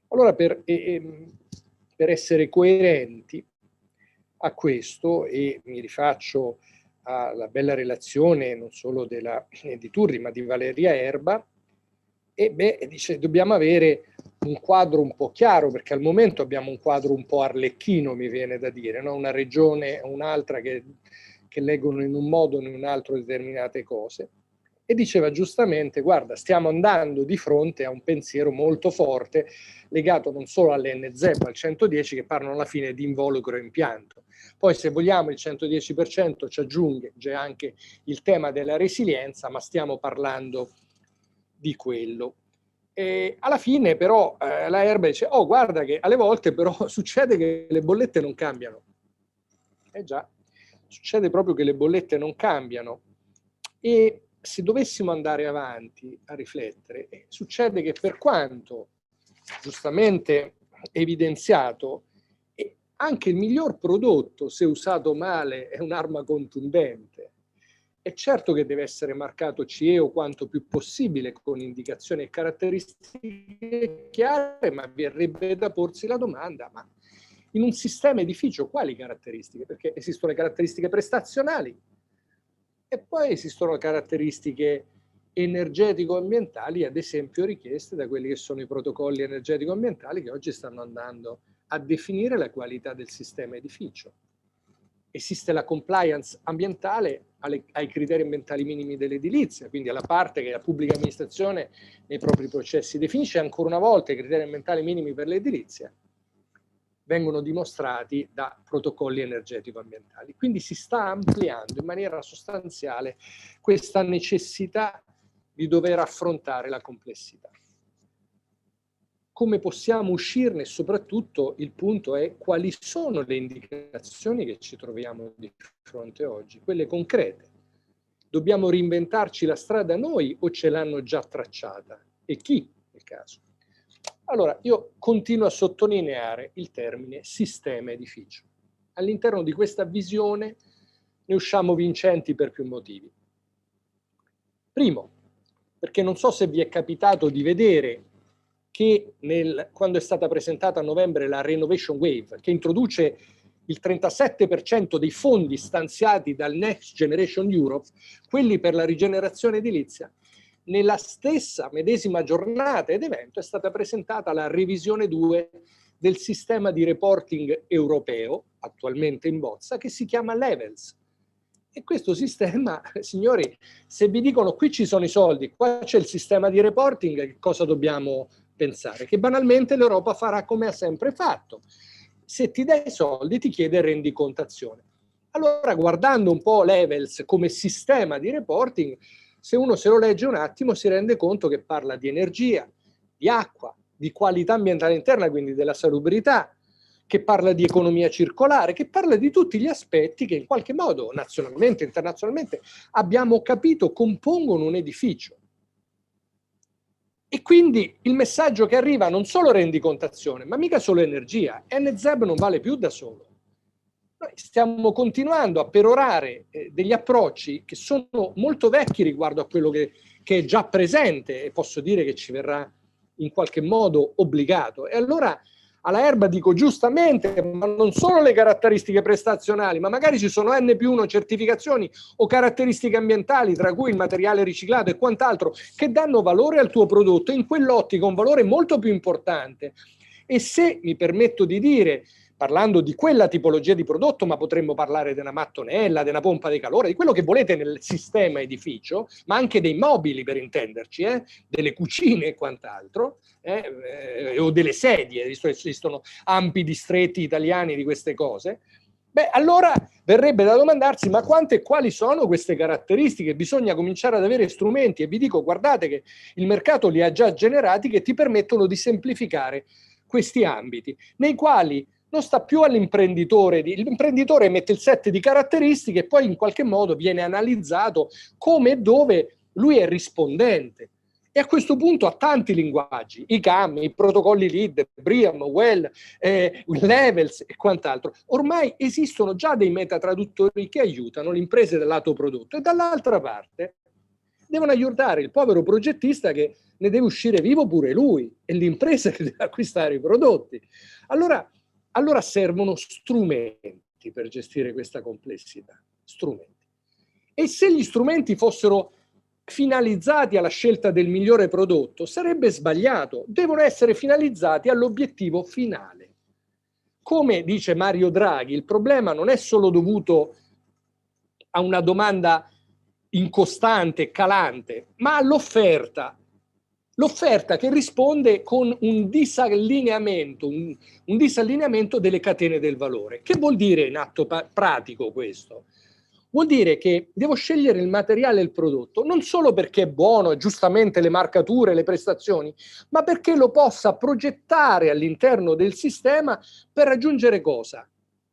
Allora, per essere coerenti a questo, e mi rifaccio alla bella relazione non solo di Turri, ma di Valeria Erba, dice dobbiamo avere un quadro un po' chiaro, perché al momento abbiamo un quadro un po' arlecchino, mi viene da dire, no? Una regione o un'altra che leggono in un modo o in un altro determinate cose. E diceva giustamente, guarda, stiamo andando di fronte a un pensiero molto forte legato non solo all'NZEB, al 110, che parlano alla fine di involucro e impianto. Poi se vogliamo il 110% ci aggiunge anche il tema della resilienza, ma stiamo parlando di quello. E alla fine però la Erba dice, oh guarda che alle volte però succede che le bollette non cambiano. Già, succede proprio che le bollette non cambiano. E se dovessimo andare avanti a riflettere, succede che per quanto giustamente evidenziato, anche il miglior prodotto, se usato male, è un'arma contundente. È certo che deve essere marcato CE o quanto più possibile con indicazioni e caratteristiche chiare, ma verrebbe da porsi la domanda, ma in un sistema edificio quali caratteristiche? Perché esistono le caratteristiche prestazionali e poi esistono le caratteristiche energetico-ambientali, ad esempio richieste da quelli che sono i protocolli energetico-ambientali che oggi stanno andando a definire la qualità del sistema edificio. Esiste la compliance ambientale ai criteri ambientali minimi dell'edilizia, quindi alla parte che la pubblica amministrazione nei propri processi definisce. Ancora una volta i criteri ambientali minimi per l'edilizia vengono dimostrati da protocolli energetico-ambientali. Quindi si sta ampliando in maniera sostanziale questa necessità di dover affrontare la complessità. Come possiamo uscirne? Soprattutto il punto è quali sono le indicazioni che ci troviamo di fronte oggi, quelle concrete. Dobbiamo reinventarci la strada noi o ce l'hanno già tracciata? E chi, nel caso? Allora, io continuo a sottolineare il termine sistema edificio. All'interno di questa visione ne usciamo vincenti per più motivi. Primo, perché non so se vi è capitato di vedere che quando è stata presentata a novembre la Renovation Wave, che introduce il 37% dei fondi stanziati dal Next Generation Europe, quelli per la rigenerazione edilizia, nella stessa medesima giornata ed evento è stata presentata la revisione 2 del sistema di reporting europeo, attualmente in bozza, che si chiama Levels. E questo sistema, signori, se vi dicono qui ci sono i soldi, qua c'è il sistema di reporting, che cosa dobbiamo pensare? Che banalmente l'Europa farà come ha sempre fatto. Se ti dai i soldi ti chiede rendicontazione. Allora, guardando un po' Levels come sistema di reporting, se uno se lo legge un attimo si rende conto che parla di energia, di acqua, di qualità ambientale interna, quindi della salubrità, che parla di economia circolare, che parla di tutti gli aspetti che in qualche modo, nazionalmente, internazionalmente, abbiamo capito compongono un edificio. E quindi il messaggio che arriva non solo rendicontazione, ma mica solo energia. NZEB non vale più da solo. Noi stiamo continuando a perorare degli approcci che sono molto vecchi riguardo a quello che è già presente e posso dire che ci verrà in qualche modo obbligato. E allora alla Erba dico giustamente, ma non solo le caratteristiche prestazionali, ma magari ci sono N+1 certificazioni o caratteristiche ambientali, tra cui il materiale riciclato e quant'altro, che danno valore al tuo prodotto, in quell'ottica un valore molto più importante. E se mi permetto di dire, parlando di quella tipologia di prodotto, ma potremmo parlare di una mattonella, di una pompa di calore, di quello che volete nel sistema edificio, ma anche dei mobili per intenderci, delle cucine e quant'altro, o delle sedie, visto che esistono ampi distretti italiani di queste cose, beh, allora verrebbe da domandarsi ma quante e quali sono queste caratteristiche? Bisogna cominciare ad avere strumenti e vi dico, guardate che il mercato li ha già generati che ti permettono di semplificare questi ambiti, nei quali non sta più all'imprenditore, l'imprenditore mette il set di caratteristiche e poi in qualche modo viene analizzato come e dove lui è rispondente. E a questo punto ha tanti linguaggi, i CAM, i protocolli LEED, BREEAM, WELL, Levels e quant'altro. Ormai esistono già dei metatraduttori che aiutano le imprese dal lato prodotto e dall'altra parte devono aiutare il povero progettista che ne deve uscire vivo pure lui e l'impresa che deve acquistare i prodotti. Allora servono strumenti per gestire questa complessità, strumenti. E se gli strumenti fossero finalizzati alla scelta del migliore prodotto sarebbe sbagliato, devono essere finalizzati all'obiettivo finale. Come dice Mario Draghi, il problema non è solo dovuto a una domanda incostante, calante, ma all'offerta. L'offerta che risponde con un disallineamento, un disallineamento delle catene del valore. Che vuol dire in atto pratico questo? Vuol dire che devo scegliere il materiale e il prodotto non solo perché è buono, giustamente le marcature, le prestazioni, ma perché lo possa progettare all'interno del sistema per raggiungere cosa?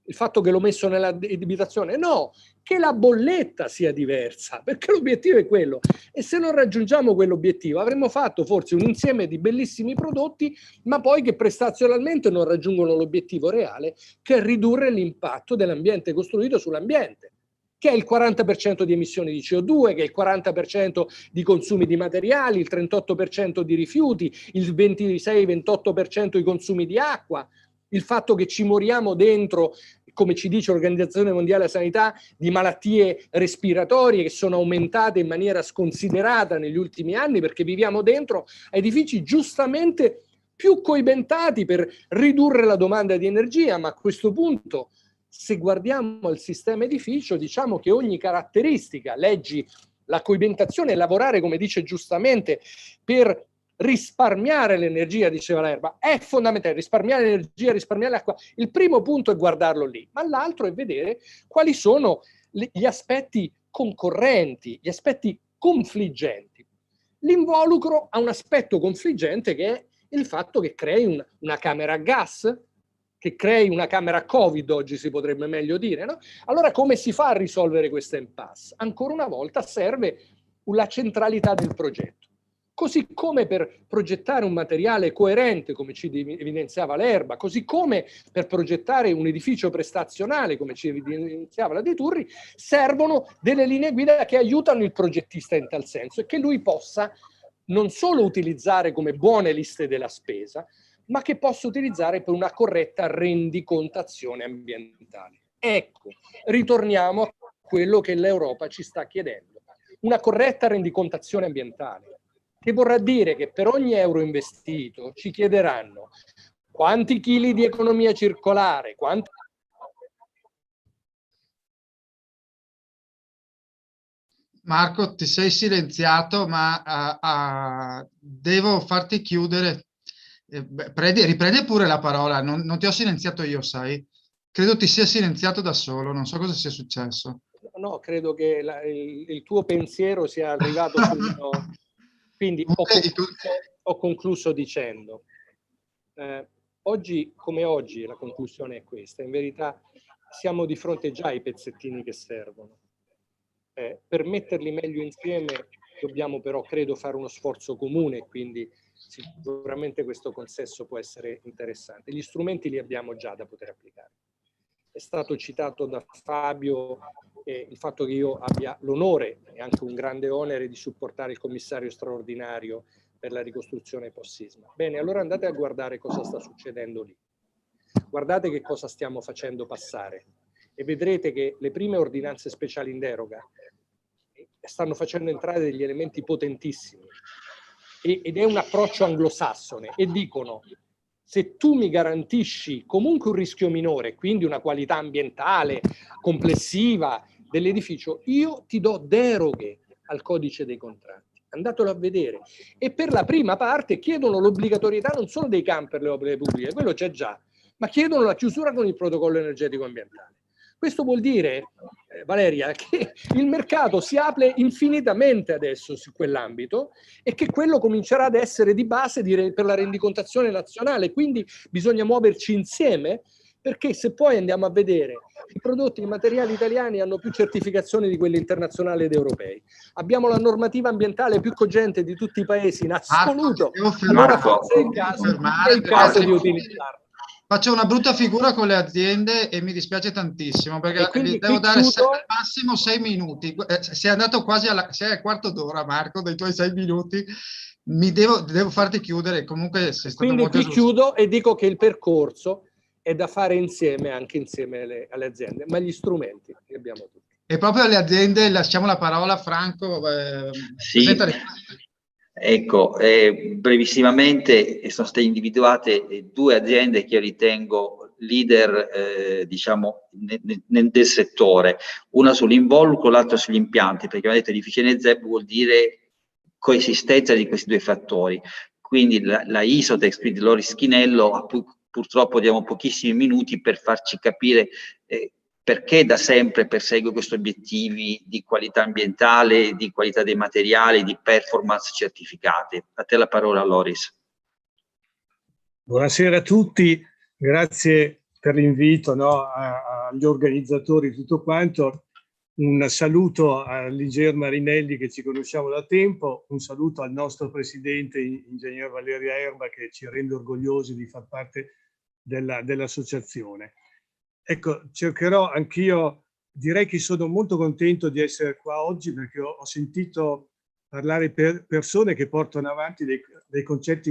Il fatto che l'ho messo nella debitazione? No, che la bolletta sia diversa, perché l'obiettivo è quello. E se non raggiungiamo quell'obiettivo avremmo fatto forse un insieme di bellissimi prodotti, ma poi che prestazionalmente non raggiungono l'obiettivo reale, che è ridurre l'impatto dell'ambiente costruito sull'ambiente, che è il 40% di emissioni di CO2, che è il 40% di consumi di materiali, il 38% di rifiuti, il 26-28% di consumi di acqua, il fatto che ci moriamo dentro, come ci dice l'Organizzazione Mondiale della Sanità, di malattie respiratorie che sono aumentate in maniera sconsiderata negli ultimi anni perché viviamo dentro edifici giustamente più coibentati per ridurre la domanda di energia, ma a questo punto, se guardiamo al sistema edificio, diciamo che ogni caratteristica, leggi la coibentazione e lavorare, come dice giustamente, per risparmiare l'energia, diceva l'Erba, è fondamentale, risparmiare l'energia, risparmiare l'acqua. Il primo punto è guardarlo lì, ma l'altro è vedere quali sono gli aspetti concorrenti, gli aspetti confliggenti. L'involucro ha un aspetto confliggente che è il fatto che crei una camera a gas, che crei una camera Covid, oggi si potrebbe meglio dire, no? Allora come si fa a risolvere questa impasse? Ancora una volta serve la centralità del progetto. Così come per progettare un materiale coerente, come ci evidenziava l'Erba, così come per progettare un edificio prestazionale, come ci evidenziava la De Turri, servono delle linee guida che aiutano il progettista in tal senso e che lui possa non solo utilizzare come buone liste della spesa, ma che possa utilizzare per una corretta rendicontazione ambientale. Ecco, ritorniamo a quello che l'Europa ci sta chiedendo, una corretta rendicontazione ambientale, che vorrà dire che per ogni euro investito ci chiederanno quanti chili di economia circolare, quanti... Marco, ti sei silenziato, ma devo farti chiudere. Riprendi pure la parola, non ti ho silenziato io, sai? Credo ti sia silenziato da solo, non so cosa sia successo. No, credo che il tuo pensiero sia arrivato fino... Quindi ho concluso dicendo, oggi come oggi la conclusione è questa, in verità siamo di fronte già ai pezzettini che servono. Per metterli meglio insieme dobbiamo però, credo, fare uno sforzo comune, quindi sicuramente questo consesso può essere interessante. Gli strumenti li abbiamo già da poter applicare. È stato citato da Fabio il fatto che io abbia l'onore e anche un grande onere di supportare il commissario straordinario per la ricostruzione post-sisma. Bene, allora andate a guardare cosa sta succedendo lì. Guardate che cosa stiamo facendo passare e vedrete che le prime ordinanze speciali in deroga stanno facendo entrare degli elementi potentissimi ed è un approccio anglosassone e dicono: se tu mi garantisci comunque un rischio minore, quindi una qualità ambientale complessiva dell'edificio, io ti do deroghe al codice dei contratti. Andatelo a vedere. E per la prima parte chiedono l'obbligatorietà non solo dei CAM per le opere pubbliche, quello c'è già, ma chiedono la chiusura con il protocollo energetico ambientale. Questo vuol dire, Valeria, che il mercato si apre infinitamente adesso su quell'ambito e che quello comincerà ad essere di base per la rendicontazione nazionale. Quindi bisogna muoverci insieme, perché se poi andiamo a vedere i prodotti e i materiali italiani hanno più certificazioni di quelli internazionali ed europei. Abbiamo la normativa ambientale più cogente di tutti i paesi in assoluto. Allora forse è il caso di utilizzarla. Faccio una brutta figura con le aziende e mi dispiace tantissimo perché devo dare massimo 6 minuti. Sei andato quasi sei al quarto d'ora, Marco, dei tuoi 6 minuti. Devo farti chiudere. Comunque sei stato quindi molto qui chiudo e dico che il percorso è da fare insieme, anche insieme alle aziende, ma gli strumenti li abbiamo tutti. E proprio alle aziende lasciamo la parola a Franco. Sì, ecco, brevissimamente sono state individuate 2 aziende che io ritengo leader, diciamo, del settore, una sull'involucro, l'altra sugli impianti, perché abbiamo detto edifici NZEB vuol dire coesistenza di questi 2 fattori. Quindi la Isotex, quindi Loris Chinello, a cui purtroppo diamo pochissimi minuti per farci capire perché da sempre persegue questi obiettivi di qualità ambientale, di qualità dei materiali, di performance certificate. A te la parola, Loris. Buonasera a tutti, grazie per l'invito, no, agli organizzatori, tutto quanto. Un saluto a Ligier Marinelli, che ci conosciamo da tempo, un saluto al nostro presidente, ingegner Valeria Erba, che ci rende orgogliosi di far parte dell'associazione. Ecco, cercherò anch'io, direi che sono molto contento di essere qua oggi, perché ho sentito parlare persone che portano avanti dei concetti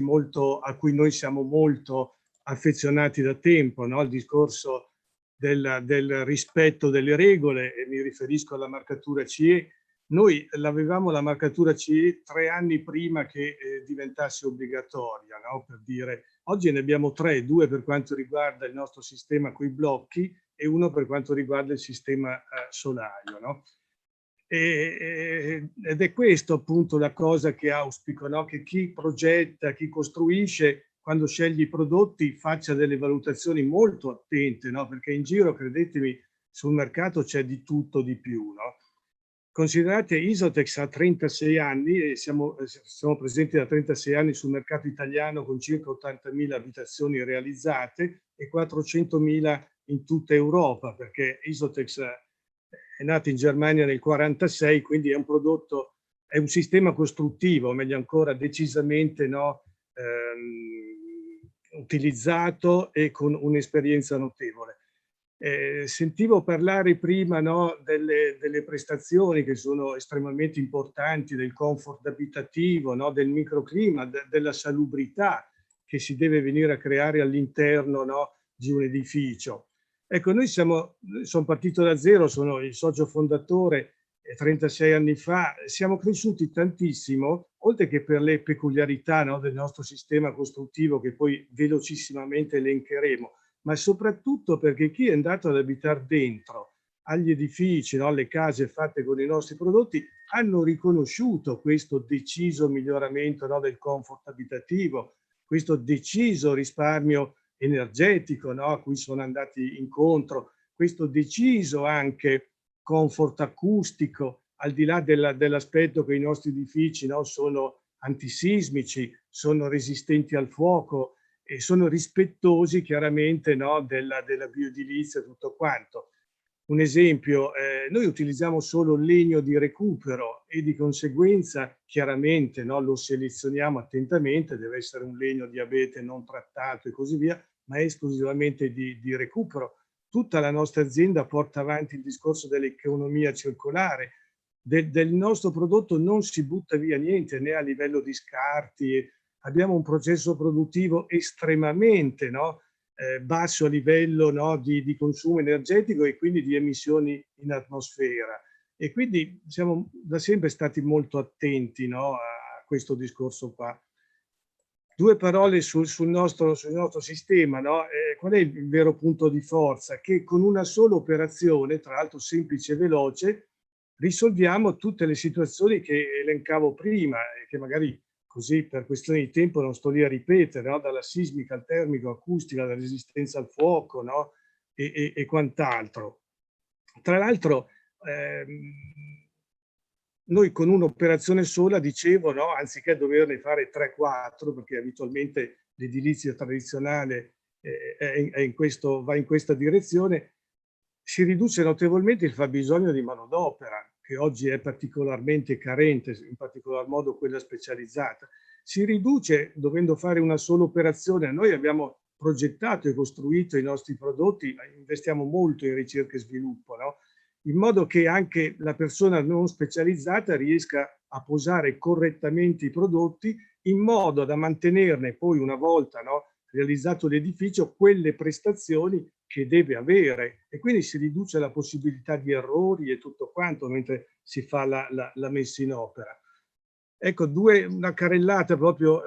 a cui noi siamo molto affezionati da tempo, no? Il discorso del rispetto delle regole, e mi riferisco alla marcatura CE. Noi l'avevamo la marcatura CE 3 anni prima che diventasse obbligatoria, no? Per dire, oggi ne abbiamo 3, 2 per quanto riguarda il nostro sistema coi blocchi e 1 per quanto riguarda il sistema solario, no? Ed è questo appunto la cosa che auspico, no? Che chi progetta, chi costruisce, quando sceglie i prodotti, faccia delle valutazioni molto attente, no? Perché in giro, credetemi, sul mercato c'è di tutto di più, no? Considerate, Isotex ha 36 anni e siamo presenti da 36 anni sul mercato italiano con circa 80.000 abitazioni realizzate e 400.000 in tutta Europa, perché Isotex è nato in Germania nel 1946, quindi è un prodotto, è un sistema costruttivo, meglio ancora decisamente, no, utilizzato e con un'esperienza notevole. Sentivo parlare prima, no, delle prestazioni che sono estremamente importanti, del comfort abitativo, no, del microclima, della salubrità che si deve venire a creare all'interno, no, di un edificio. Ecco, sono partito da zero, sono il socio fondatore 36 anni fa, siamo cresciuti tantissimo, oltre che per le peculiarità, no, del nostro sistema costruttivo che poi velocissimamente elencheremo, ma soprattutto perché chi è andato ad abitare dentro agli edifici, no, alle case fatte con i nostri prodotti, hanno riconosciuto questo deciso miglioramento, no, del comfort abitativo, questo deciso risparmio energetico, no, a cui sono andati incontro, questo deciso anche comfort acustico, al di là dell'aspetto che i nostri edifici, no, sono antisismici, sono resistenti al fuoco e sono rispettosi chiaramente, no, della bioedilizia e tutto quanto. Un esempio, noi utilizziamo solo legno di recupero e di conseguenza chiaramente, no, lo selezioniamo attentamente, deve essere un legno di abete non trattato e così via, ma è esclusivamente di recupero. Tutta la nostra azienda porta avanti il discorso dell'economia circolare, del nostro prodotto non si butta via niente, né a livello di scarti, abbiamo un processo produttivo estremamente, no, basso a livello, no, di consumo energetico e quindi di emissioni in atmosfera. E quindi siamo da sempre stati molto attenti, no, a questo discorso qua. 2 parole sul nostro sistema, no? Qual è il vero punto di forza? Che con una sola operazione, tra l'altro semplice e veloce, risolviamo tutte le situazioni che elencavo prima e che magari così per questioni di tempo non sto lì a ripetere, no? Dalla sismica al termico, acustica, dalla resistenza al fuoco, no? E quant'altro. Tra l'altro noi con un'operazione sola, dicevo, no, anziché doverne fare 3-4, perché abitualmente l'edilizia tradizionale va in questa direzione, si riduce notevolmente il fabbisogno di manodopera, che oggi è particolarmente carente, in particolar modo quella specializzata. Si riduce dovendo fare una sola operazione. Noi abbiamo progettato e costruito i nostri prodotti, investiamo molto in ricerca e sviluppo, no? In modo che anche la persona non specializzata riesca a posare correttamente i prodotti in modo da mantenerne poi una volta, no, realizzato l'edificio quelle prestazioni che deve avere, e quindi si riduce la possibilità di errori e tutto quanto mentre si fa la messa in opera. Ecco, una carrellata proprio,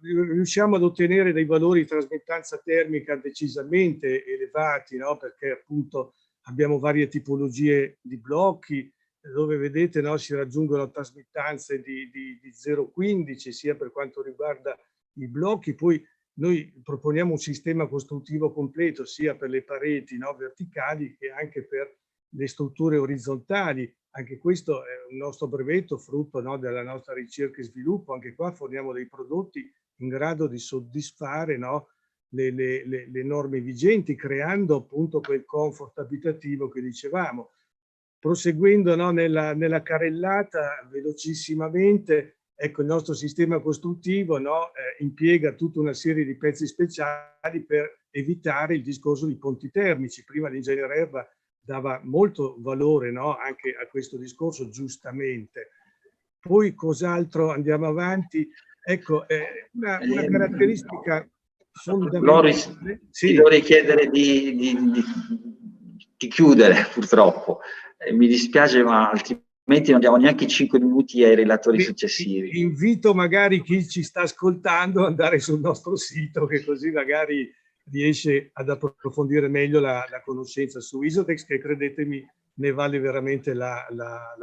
riusciamo ad ottenere dei valori di trasmittanza termica decisamente elevati, no? Perché appunto abbiamo varie tipologie di blocchi, dove vedete, no, si raggiungono trasmittanze di 0,15 sia per quanto riguarda i blocchi. Poi noi proponiamo un sistema costruttivo completo sia per le pareti, no, verticali che anche per le strutture orizzontali. Anche questo è un nostro brevetto frutto, no, della nostra ricerca e sviluppo. Anche qua forniamo dei prodotti in grado di soddisfare, no, le norme vigenti, creando appunto quel comfort abitativo che dicevamo. Proseguendo, no, nella carrellata velocissimamente, ecco, il nostro sistema costruttivo, no, impiega tutta una serie di pezzi speciali per evitare il discorso di ponti termici. Prima l'ingegner Erba dava molto valore, no, anche a questo discorso, giustamente. Poi cos'altro? Andiamo avanti. Ecco, una caratteristica fondamentale. Loris, sì, ti dovrei chiedere di chiudere, purtroppo. Mi dispiace, ma altrimenti non diamo neanche 5 minuti ai relatori successivi. Invito magari chi ci sta ascoltando ad andare sul nostro sito, che così magari riesce ad approfondire meglio la conoscenza su Isotex, che credetemi ne vale veramente la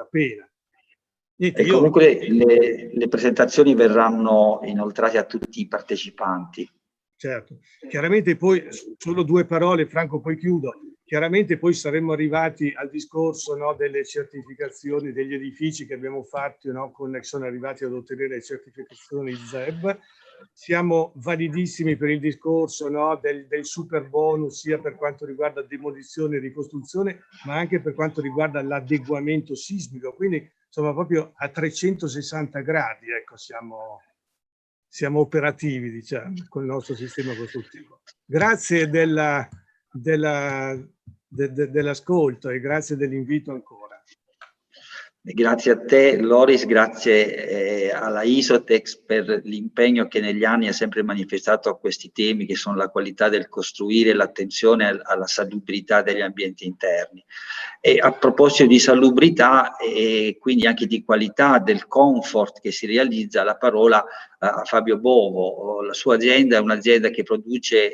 pena. Niente, comunque le presentazioni verranno inoltrate a tutti i partecipanti. Certo, chiaramente poi solo 2 parole, Franco, poi chiudo. Chiaramente poi saremmo arrivati al discorso, no, delle certificazioni degli edifici che abbiamo fatto, no, sono arrivati ad ottenere le certificazioni ZEB. Siamo validissimi per il discorso, no, del super bonus, sia per quanto riguarda demolizione e ricostruzione, ma anche per quanto riguarda l'adeguamento sismico. Quindi insomma proprio a 360 gradi, ecco, siamo operativi, diciamo, con il nostro sistema costruttivo. Grazie dell'ascolto e grazie dell'invito ancora. Grazie a te, Loris, grazie alla Isotex per l'impegno che negli anni ha sempre manifestato a questi temi, che sono la qualità del costruire e l'attenzione alla salubrità degli ambienti interni. E a proposito di salubrità e quindi anche di qualità del comfort che si realizza, la parola a Fabio Bovo. La sua azienda è un'azienda che produce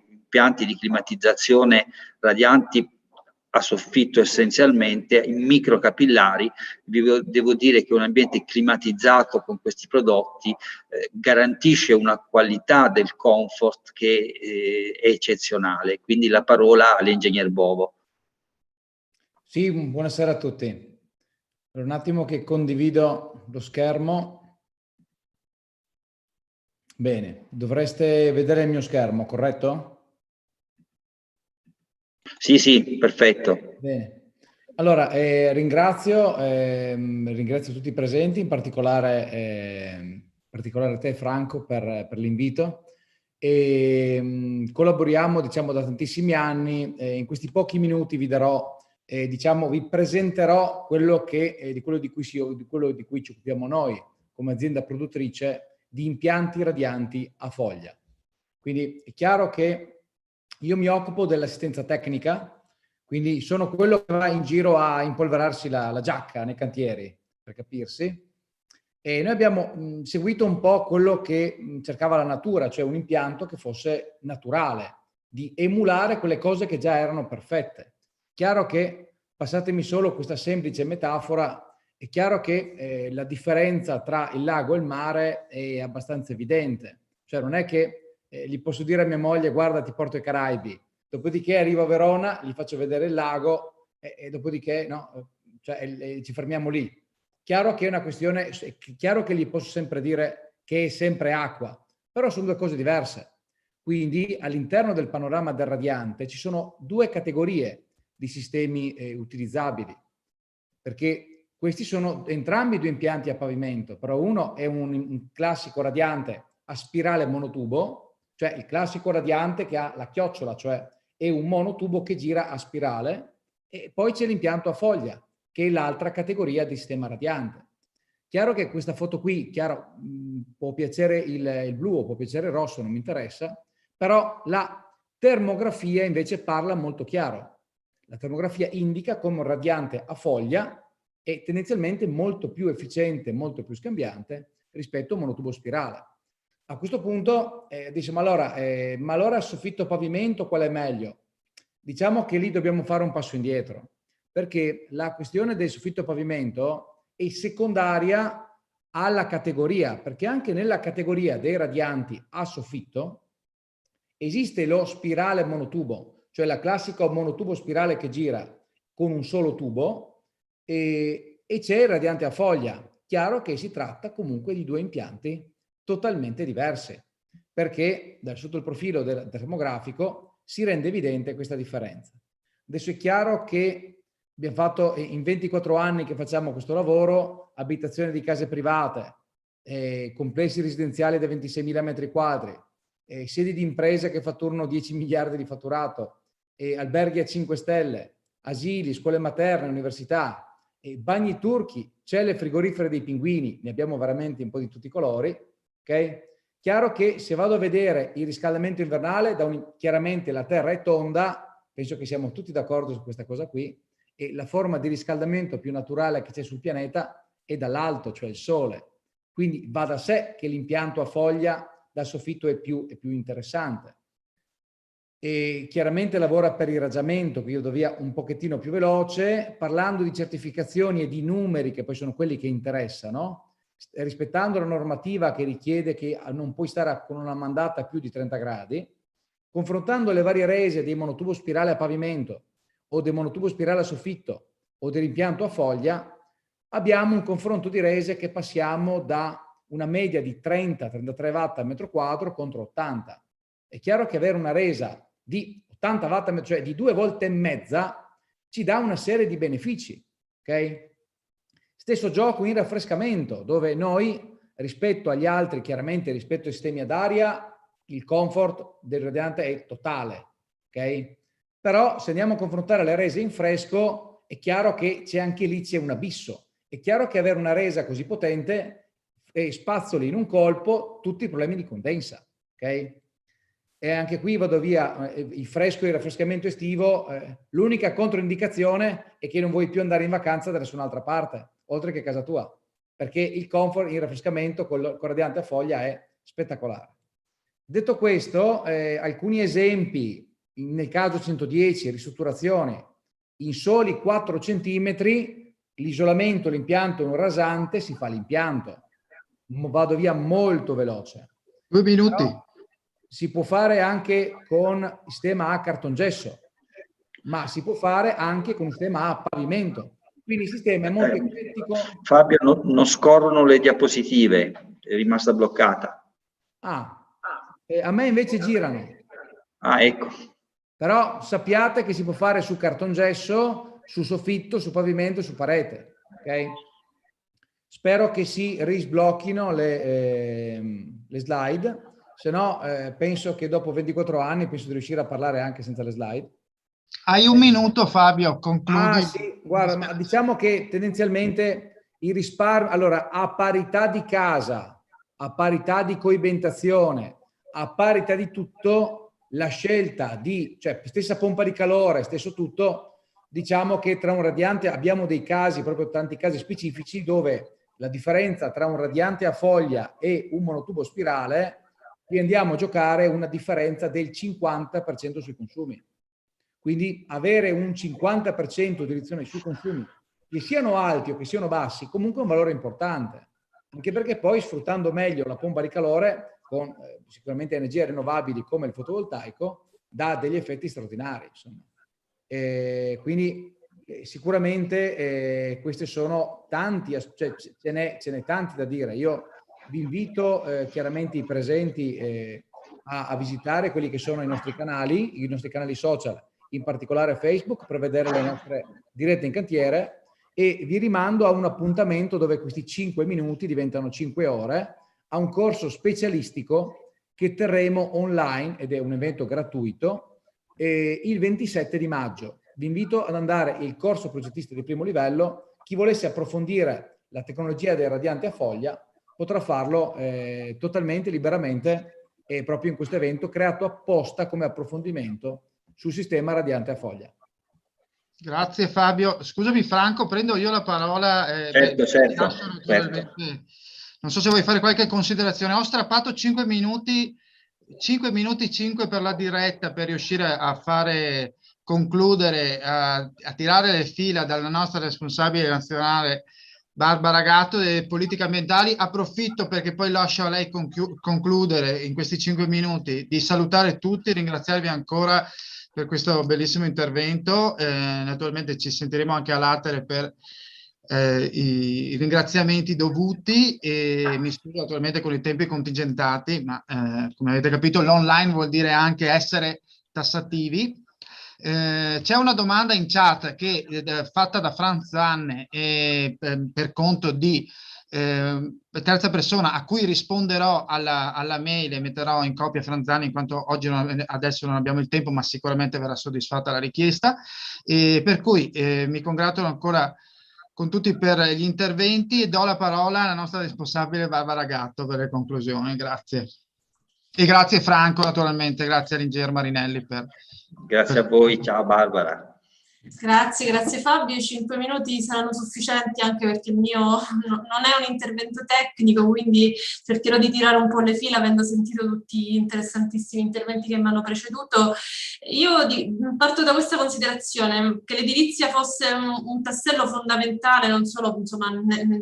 impianti di climatizzazione radianti a soffitto essenzialmente, in microcapillari. Devo dire che un ambiente climatizzato con questi prodotti garantisce una qualità del comfort che è eccezionale. Quindi la parola all'ingegner Bovo. Sì, buonasera a tutti. Per un attimo che condivido lo schermo. Bene, dovreste vedere il mio schermo, corretto? Sì, sì, perfetto. Bene. Allora, ringrazio tutti i presenti, in particolare te, Franco, per l'invito. Collaboriamo, diciamo, da tantissimi anni. In questi pochi minuti vi darò, diciamo, vi presenterò quello di cui ci occupiamo noi come azienda produttrice di impianti radianti a foglia. Quindi è chiaro che io mi occupo dell'assistenza tecnica, quindi sono quello che va in giro a impolverarsi la giacca nei cantieri, per capirsi. E noi abbiamo seguito un po' quello che cercava la natura, cioè un impianto che fosse naturale, di emulare quelle cose che già erano perfette. Chiaro che, passatemi solo questa semplice metafora, è chiaro che la differenza tra il lago e il mare è abbastanza evidente. Cioè non è che gli posso dire a mia moglie: guarda, ti porto ai Caraibi, dopodiché arrivo a Verona, gli faccio vedere il lago e dopodiché no, cioè, ci fermiamo lì. Chiaro che è una questione, è chiaro che gli posso sempre dire che è sempre acqua, però sono 2 cose diverse. Quindi all'interno del panorama del radiante ci sono 2 categorie di sistemi utilizzabili, perché questi sono entrambi 2 impianti a pavimento, però uno è un classico radiante a spirale monotubo, cioè il classico radiante che ha la chiocciola, cioè è un monotubo che gira a spirale, e poi c'è l'impianto a foglia, che è l'altra categoria di sistema radiante. Chiaro che questa foto qui, può piacere il blu o può piacere il rosso, non mi interessa, però la termografia invece parla molto chiaro. La termografia indica come un radiante a foglia è tendenzialmente molto più efficiente, molto più scambiante rispetto a un monotubo spirale. A questo punto dice, ma allora soffitto pavimento qual è meglio? Diciamo che lì dobbiamo fare un passo indietro, perché la questione del soffitto pavimento è secondaria alla categoria, perché anche nella categoria dei radianti a soffitto esiste lo spirale monotubo, cioè la classica monotubo spirale che gira con un solo tubo, e c'è il radiante a foglia. Chiaro che si tratta comunque di due impianti totalmente diversi, perché sotto il profilo del termografico si rende evidente questa differenza. Adesso è chiaro che abbiamo fatto in 24 anni che facciamo questo lavoro, abitazioni di case private, complessi residenziali da 26.000 metri quadri, sedi di imprese che fatturano 10 miliardi di fatturato, alberghi a 5 stelle, asili, scuole materne, università, bagni turchi, celle frigorifere dei pinguini, ne abbiamo veramente un po' di tutti i colori, ok? Chiaro che se vado a vedere il riscaldamento invernale, chiaramente la Terra è tonda, penso che siamo tutti d'accordo su questa cosa qui, e la forma di riscaldamento più naturale che c'è sul pianeta è dall'alto, cioè il Sole. Quindi va da sé che l'impianto a foglia da soffitto è più interessante. E chiaramente lavora per irraggiamento, che io do via un pochettino più veloce, parlando di certificazioni e di numeri che poi sono quelli che interessano, rispettando la normativa che richiede che non puoi stare con una mandata a più di 30 gradi, confrontando le varie rese dei monotubo spirale a pavimento o del monotubo spirale a soffitto o dell'impianto a foglia, abbiamo un confronto di rese che passiamo da una media di 30-33 watt al metro quadro contro 80. È chiaro che avere una resa di 80 watt, cioè di 2 volte e mezza, ci dà una serie di benefici, ok? Stesso gioco in raffrescamento, dove noi, rispetto agli altri, chiaramente rispetto ai sistemi ad aria, il comfort del radiante è totale, ok? Però se andiamo a confrontare le rese in fresco, è chiaro che anche lì c'è un abisso. È chiaro che avere una resa così potente spazzoli in un colpo tutti i problemi di condensa, ok? E anche qui vado via il fresco e il raffrescamento estivo, l'unica controindicazione è che non vuoi più andare in vacanza da nessun'altra parte, oltre che a casa tua, perché il comfort in raffrescamento con radiante a foglia è spettacolare. Detto questo, alcuni esempi, nel caso 110, ristrutturazioni, in soli 4 centimetri, l'isolamento, l'impianto è un rasante, si fa l'impianto. Vado via molto veloce. 2 minuti. Però si può fare anche con il sistema a cartongesso, ma si può fare anche con il sistema a pavimento. Quindi il sistema è molto eclettico. Fabio, non scorrono le diapositive, è rimasta bloccata. A me invece girano. Ecco. Però sappiate che si può fare su cartongesso, su soffitto, su pavimento e su parete. Ok? Spero che si risblocchino le slide. Se no, penso che dopo 24 anni penso di riuscire a parlare anche senza le slide. Hai un minuto, Fabio, concludi. Sì, guarda, ma diciamo che tendenzialmente il risparmio, allora, a parità di casa, a parità di coibentazione, a parità di tutto, la scelta di, cioè stessa pompa di calore, stesso tutto, diciamo che tra un radiante abbiamo dei casi, proprio tanti casi specifici, dove la differenza tra un radiante a foglia e un monotubo spirale, qui andiamo a giocare una differenza del 50% sui consumi. Quindi avere un 50% di riduzione sui consumi, che siano alti o che siano bassi, comunque è un valore importante. Anche perché poi sfruttando meglio la pompa di calore, con sicuramente energie rinnovabili come il fotovoltaico, dà degli effetti straordinari. Insomma. Quindi sicuramente questi sono tanti, cioè, ce n'è tanti da dire. Io vi invito chiaramente i presenti a visitare quelli che sono i nostri canali social, in particolare Facebook, per vedere le nostre dirette in cantiere, e vi rimando a un appuntamento dove questi 5 minuti diventano 5 ore, a un corso specialistico che terremo online, ed è un evento gratuito, il 27 di maggio. Vi invito ad andare il corso progettista di primo livello. Chi volesse approfondire la tecnologia del radiante a foglia potrà farlo totalmente liberamente proprio in questo evento creato apposta come approfondimento sul sistema radiante a foglia. Grazie Fabio. Scusami Franco, prendo io la parola. Certo. Non so se vuoi fare qualche considerazione. Ho strappato 5 minuti per la diretta per riuscire a fare concludere, a tirare le fila dalla nostra responsabile nazionale Barbara Gatto delle politiche ambientali. Approfitto, perché poi lascio a lei concludere in questi 5 minuti, di salutare tutti, ringraziarvi ancora per questo bellissimo intervento. Naturalmente ci sentiremo anche a latere per i ringraziamenti dovuti, e mi scuso naturalmente con i tempi contingentati, ma come avete capito l'online vuol dire anche essere tassativi. C'è una domanda in chat che fatta da Franz Zanne per conto di terza persona, a cui risponderò alla mail e metterò in copia Franz Zanne, in quanto adesso non abbiamo il tempo, ma sicuramente verrà soddisfatta la richiesta, per cui mi congratulo ancora con tutti per gli interventi e do la parola alla nostra responsabile Barbara Gatto per le conclusioni. Grazie. E grazie Franco, naturalmente, grazie all'ingegner Marinelli Grazie a voi, ciao Barbara. Grazie Fabio, i 5 minuti saranno sufficienti, anche perché il mio non è un intervento tecnico, quindi cercherò di tirare un po' le fila, avendo sentito tutti gli interessantissimi interventi che mi hanno preceduto. Io parto da questa considerazione, che l'edilizia fosse un tassello fondamentale non solo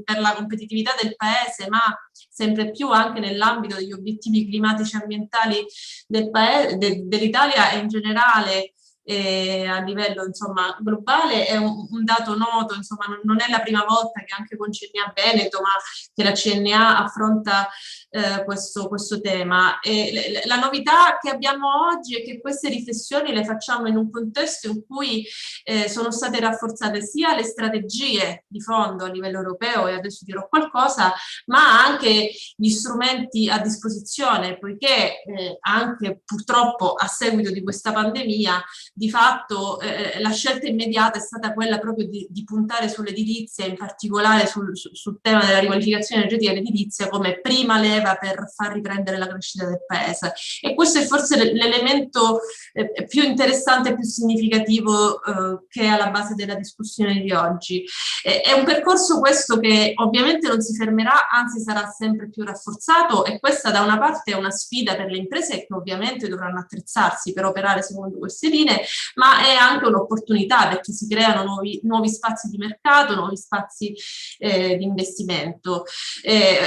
per la competitività del Paese, ma sempre più anche nell'ambito degli obiettivi climatici e ambientali dell'Italia e in generale. A livello globale è un dato noto, non è la prima volta che anche con CNA Veneto, ma che la CNA affronta questo tema. E la novità che abbiamo oggi è che queste riflessioni le facciamo in un contesto in cui sono state rafforzate sia le strategie di fondo a livello europeo, e adesso dirò qualcosa, ma anche gli strumenti a disposizione, poiché anche purtroppo a seguito di questa pandemia di fatto la scelta immediata è stata quella proprio di puntare sull'edilizia, in particolare sul tema della riqualificazione energetica dell'edilizia come prima leva per far riprendere la crescita del Paese. E questo è forse l'elemento più interessante e più significativo che è alla base della discussione di oggi. È un percorso questo che ovviamente non si fermerà, anzi sarà sempre più rafforzato, e questa da una parte è una sfida per le imprese che ovviamente dovranno attrezzarsi per operare secondo queste linee, ma è anche un'opportunità perché si creano nuovi spazi di mercato, nuovi spazi di investimento.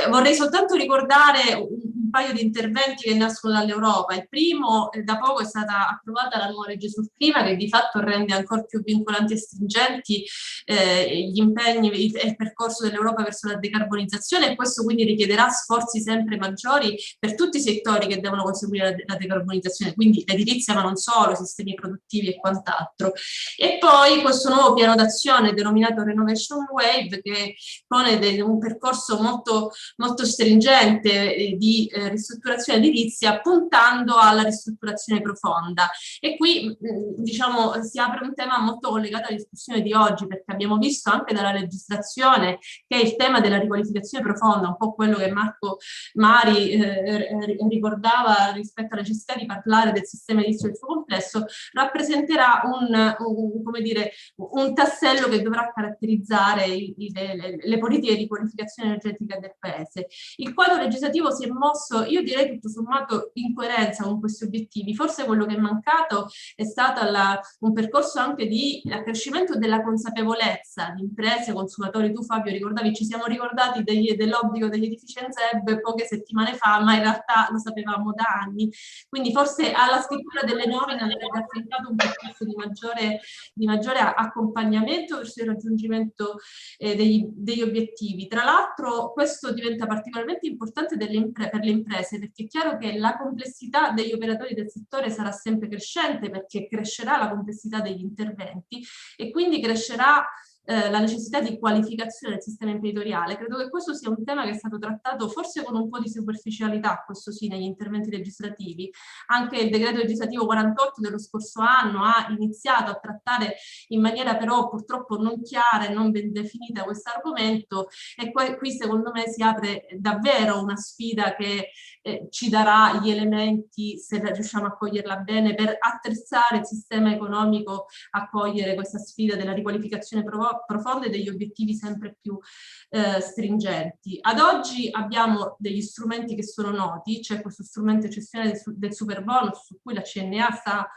Vorrei soltanto ricordare un paio di interventi che nascono dall'Europa. Il primo, da poco è stata approvata la nuova legge sul clima, che di fatto rende ancora più vincolanti e stringenti gli impegni e il percorso dell'Europa verso la decarbonizzazione, e questo quindi richiederà sforzi sempre maggiori per tutti i settori che devono conseguire la decarbonizzazione, quindi l'edilizia ma non solo, i sistemi produttivi e quant'altro. E poi questo nuovo piano d'azione denominato Renovation Wave, che pone un percorso molto, molto stringente di ristrutturazione edilizia, puntando alla ristrutturazione profonda. E qui diciamo si apre un tema molto collegato alla discussione di oggi, perché abbiamo visto anche dalla legislazione che il tema della riqualificazione profonda, un po' quello che Marco Mari ricordava rispetto alla necessità di parlare del sistema edilizio del suo complesso, rappresenterà un tassello che dovrà caratterizzare le politiche di qualificazione energetica del Paese. Il quadro legislativo si è mosso, io direi tutto sommato, in coerenza con questi obiettivi. Forse quello che è mancato è stato un percorso anche di accrescimento della consapevolezza di imprese, consumatori. Tu Fabio ricordavi, ci siamo ricordati dell'obbligo degli edifici ENZEB poche settimane fa, ma in realtà lo sapevamo da anni. Quindi forse alla scrittura delle nomine andrebbe affrontato un percorso di maggiore accompagnamento verso il raggiungimento degli obiettivi. Tra l'altro questo diventa particolarmente importante per le imprese, perché è chiaro che la complessità degli operatori del settore sarà sempre crescente, perché crescerà la complessità degli interventi e quindi crescerà la necessità di qualificazione del sistema imprenditoriale. Credo che questo sia un tema che è stato trattato forse con un po' di superficialità, questo sì, negli interventi legislativi. Anche il decreto legislativo 48 dello scorso anno ha iniziato a trattare in maniera però purtroppo non chiara e non ben definita questo argomento, e qui secondo me si apre davvero una sfida che ci darà gli elementi, se riusciamo a coglierla bene, per attrezzare il sistema economico a cogliere questa sfida della riqualificazione profonda e degli obiettivi sempre più stringenti. Ad oggi abbiamo degli strumenti che sono noti, c'è questo strumento eccezionale del superbonus su cui la CNA sta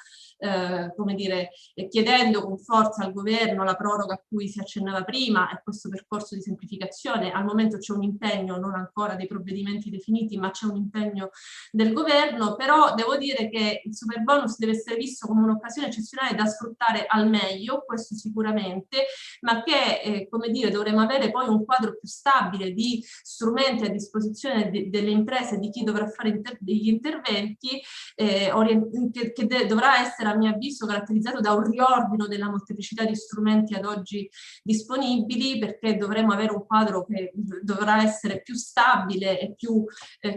come dire, chiedendo con forza al governo la proroga a cui si accennava prima e questo percorso di semplificazione. Al momento c'è un impegno, non ancora dei provvedimenti definiti, ma c'è un impegno del governo, però devo dire che il superbonus deve essere visto come un'occasione eccezionale da sfruttare al meglio, questo sicuramente, ma che come dire, dovremo avere poi un quadro più stabile di strumenti a disposizione delle imprese, di chi dovrà fare degli interventi, che dovrà essere a mio avviso caratterizzato da un riordino della molteplicità di strumenti ad oggi disponibili, perché dovremo avere un quadro che dovrà essere più stabile e più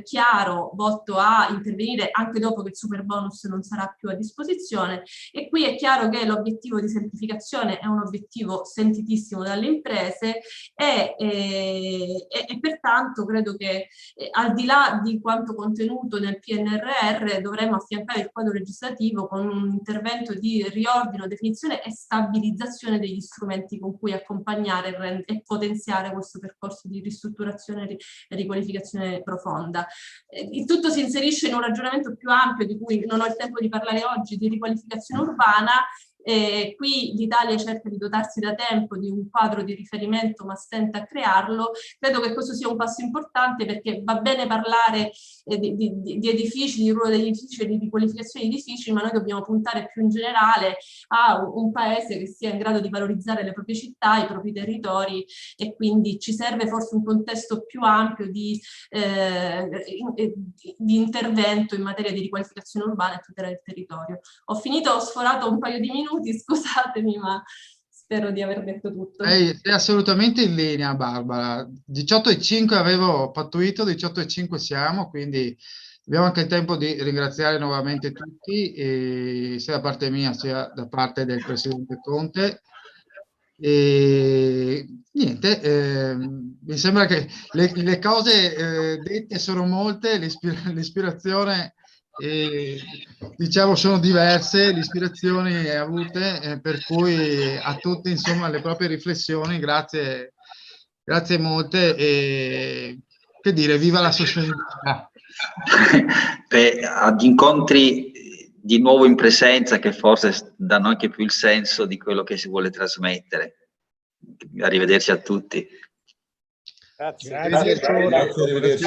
chiaro, volto a intervenire anche dopo che il superbonus non sarà più a disposizione. E qui è chiaro che l'obiettivo di semplificazione è un obiettivo sentitissimo dalle imprese e pertanto credo che al di là di quanto contenuto nel PNRR dovremo affiancare il quadro legislativo con un intervento di riordino, definizione e stabilizzazione degli strumenti con cui accompagnare e potenziare questo percorso di ristrutturazione e riqualificazione profonda. Il tutto si inserisce in un ragionamento più ampio di cui non ho il tempo di parlare oggi, di riqualificazione urbana. Qui l'Italia cerca di dotarsi da tempo di un quadro di riferimento, ma stenta a crearlo. Credo che questo sia un passo importante, perché va bene parlare di edifici, di ruolo degli edifici e di riqualificazione di edifici, ma noi dobbiamo puntare più in generale a un paese che sia in grado di valorizzare le proprie città, i propri territori, e quindi ci serve forse un contesto più ampio di intervento in materia di riqualificazione urbana e tutela del territorio. Ho finito, ho sforato un paio di minuti, scusatemi, ma spero di aver detto tutto. Sei assolutamente in linea, Barbara. 18:05 avevo pattuito, 18:05 siamo, quindi abbiamo anche il tempo di ringraziare nuovamente tutti, sia da parte mia sia da parte del Presidente Conte. E niente, mi sembra che le cose dette sono molte, l'ispirazione diciamo sono diverse, le ispirazioni avute, per cui a tutti insomma le proprie riflessioni, grazie molte, e che dire, viva la sostenibilità. Ad incontri di nuovo in presenza, che forse danno anche più il senso di quello che si vuole trasmettere. Arrivederci a tutti. Grazie. Arrivederci. Arrivederci.